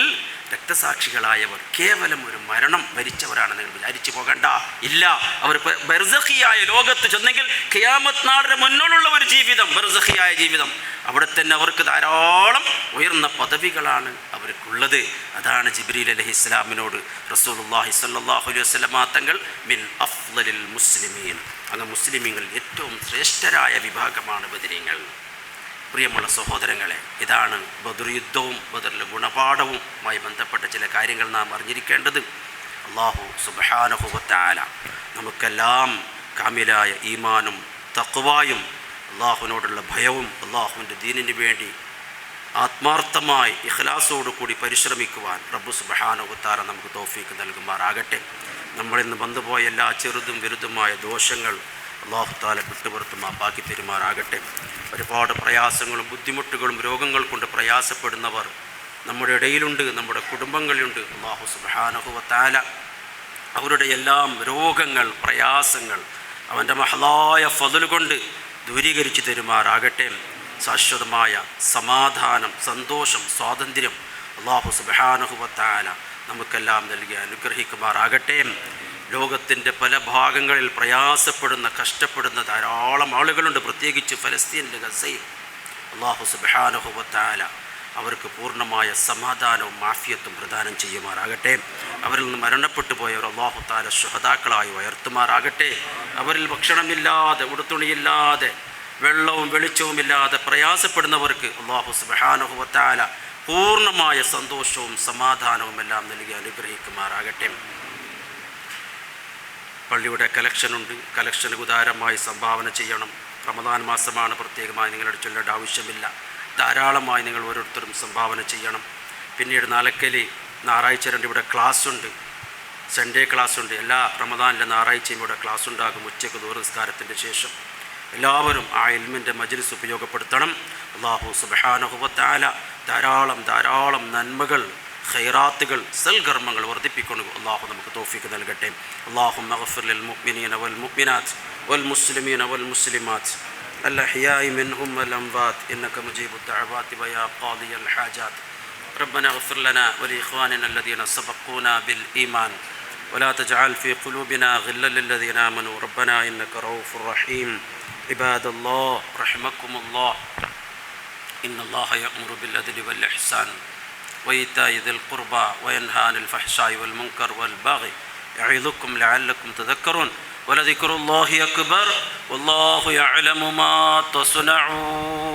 രക്തസാക്ഷികളായവർ കേവലം ഒരു മരണം വരിച്ചവരാണ് നിങ്ങൾ വിചാരിച്ചു പോകണ്ട. ഇല്ല, അവർ ബർസഖിയായ ലോകത്ത് ചെന്നെങ്കിൽ ഖിയാമത്ത് നാളിന് മുന്നോട്ടുള്ള ഒരു ജീവിതം, ബർസഖിയായ ജീവിതം, അവിടെ തന്നെ അവർക്ക് ധാരാളം ഉയർന്ന പദവികളാണ് അവർക്കുള്ളത്. അതാണ് ജിബ്രീൽ അലൈഹിസ്സലാമിനോട് റസൂലുള്ളാഹി സ്വല്ലല്ലാഹു അലൈഹി വസല്ലം തങ്ങൾ മിൻ അഫ്ളലിൽ മുസ്ലിമീൻ, അങ്ങ് മുസ്ലിമീങ്ങളിൽ ഏറ്റവും ശ്രേഷ്ഠരായ വിഭാഗമാണ് ബദരീങ്ങൾ. പ്രിയമുള്ള സഹോദരങ്ങളെ, ഇതാണ് ബദർ യുദ്ധവും ബദറിലെ ഗുണപാഠവുമായി ബന്ധപ്പെട്ട ചില കാര്യങ്ങൾ നാം അറിഞ്ഞിരിക്കേണ്ടത്. അല്ലാഹു സുബ്ഹാനഹു വ തആല നമുക്കെല്ലാം കാമിലായ ഈമാനും തഖ്വായും അള്ളാഹുവിനോടുള്ള ഭയവും അള്ളാഹുവിൻ്റെ ദീനിന് വേണ്ടി ആത്മാർത്ഥമായി ഇഖ്ലാസോടു കൂടി പരിശ്രമിക്കുവാൻ റബ്ബ് സുബ്ഹാനഹു വ തആല നമുക്ക് തൗഫീക്ക് നൽകുമാറാകട്ടെ. നമ്മളിന്ന് വന്നുപോയ എല്ലാ ചെറുതും വലുതുമായ ദോഷങ്ങൾ അല്ലാഹു തആല വിട്ടുപുറത്ത് മാപ്പാക്കി തരുമാറാകട്ടെ. ഒരുപാട് പ്രയാസങ്ങളും ബുദ്ധിമുട്ടുകളും രോഗങ്ങൾ കൊണ്ട് പ്രയാസപ്പെടുന്നവർ നമ്മുടെ ഇടയിലുണ്ട്, നമ്മുടെ കുടുംബങ്ങളിലുണ്ട്. അല്ലാഹു സുബ്ഹാനഹു വ തആല അവരുടെ എല്ലാം രോഗങ്ങൾ പ്രയാസങ്ങൾ അവൻ്റെ മഹലായ ഫضل കൊണ്ട് ദൂരീകരിച്ച് തരുമാറാകട്ടെ. ശാശ്വതമായ സമാധാനം, സന്തോഷം, സ്വാതന്ത്ര്യം അല്ലാഹു സുബ്ഹാനഹു വ തആല നമുക്കെല്ലാം നൽകി അനുഗ്രഹിക്കുമാറാകട്ടെ. ലോകത്തിൻ്റെ പല ഭാഗങ്ങളിൽ പ്രയാസപ്പെടുന്ന കഷ്ടപ്പെടുന്ന ധാരാളം ആളുകളുണ്ട്, പ്രത്യേകിച്ച് ഫലസ്തീനിലെ ഗസയിൽ. അല്ലാഹു സുബ്ഹാനഹു വ തആല അവർക്ക് പൂർണ്ണമായ സമാധാനവും മാഫിയത്തും പ്രദാനം ചെയ്യുമാറാകട്ടെ. അവരിൽ നിന്ന് മരണപ്പെട്ടു പോയവർ അല്ലാഹു തആല ശുഹദാക്കളായി ഉയർത്തുമാറാകട്ടെ. അവരിൽ ഭക്ഷണമില്ലാതെ ഉടുത്തുണിയില്ലാതെ വെള്ളവും വെളിച്ചവുമില്ലാതെ പ്രയാസപ്പെടുന്നവർക്ക് അല്ലാഹു സുബ്ഹാനഹു വ തആല പൂർണ്ണമായ സന്തോഷവും സമാധാനവും എല്ലാം നൽകി അനുഗ്രഹിക്കുമാറാകട്ടെ. പള്ളിയുടെ കലക്ഷനുണ്ട്, കലക്ഷന് ഉദാരമായി സംഭാവന ചെയ്യണം. റമദാൻ മാസമാണ്, പ്രത്യേകമായി നിങ്ങളുടെ ചൊല്ലേണ്ട ആവശ്യമില്ല. ധാരാളമായി നിങ്ങൾ ഓരോരുത്തരും സംഭാവന ചെയ്യണം. പിന്നീട് നാലക്കല് ഞായറാഴ്ച ഇവിടെ ക്ലാസ്സുണ്ട്, സൺഡേ ക്ലാസ്സുണ്ട്. എല്ലാ റമദാനിലെ ഞായറാഴ്ചയും ഇവിടെ ക്ലാസ് ഉണ്ടാകും. ഉച്ചയ്ക്ക് ദൂര നിസ്കാരത്തിൻ്റെ ശേഷം എല്ലാവരും ആ ഇൽമിൻ്റെ മജ്ലിസ് ഉപയോഗപ്പെടുത്തണം. അല്ലാഹു സുബ്ഹാനഹു വ തആല ധാരാളം നന്മകൾ, ഖൈറാത്തുകൾ, സൽകർമ്മങ്ങൾ വർദ്ധിപ്പിക്കുന്നു. അല്ലാഹു നമുക്ക് തൗഫീഖ് നൽകട്ടെ. അല്ലാഹുമ്മ ഗ്ഫിർ ലിൽ മുഅ്മിനീന വൽ മുഅ്മിനാത്ത് വൽ മുസ്ലിമീന വൽ മുസ്ലിമാത്ത് الأحياء منهم والأموات إنك مجيب الدعوات ويا قاضي الحاجات. ربنا اغفر لنا ولإخواننا الذين سبقونا بالإيمان ولا تجعل في قلوبنا غلا للذين آمنوا ربنا إنك رؤوف رحيم. عباد الله رحمكم الله، إن الله يأمر بالعدل والإحسان وإيتاء ذي القربى وينهى عن الفحشاء والمنكر والبغي يعظكم لعلكم تذكرون. ولذكر الله أكبر والله يعلم ما تصنعون.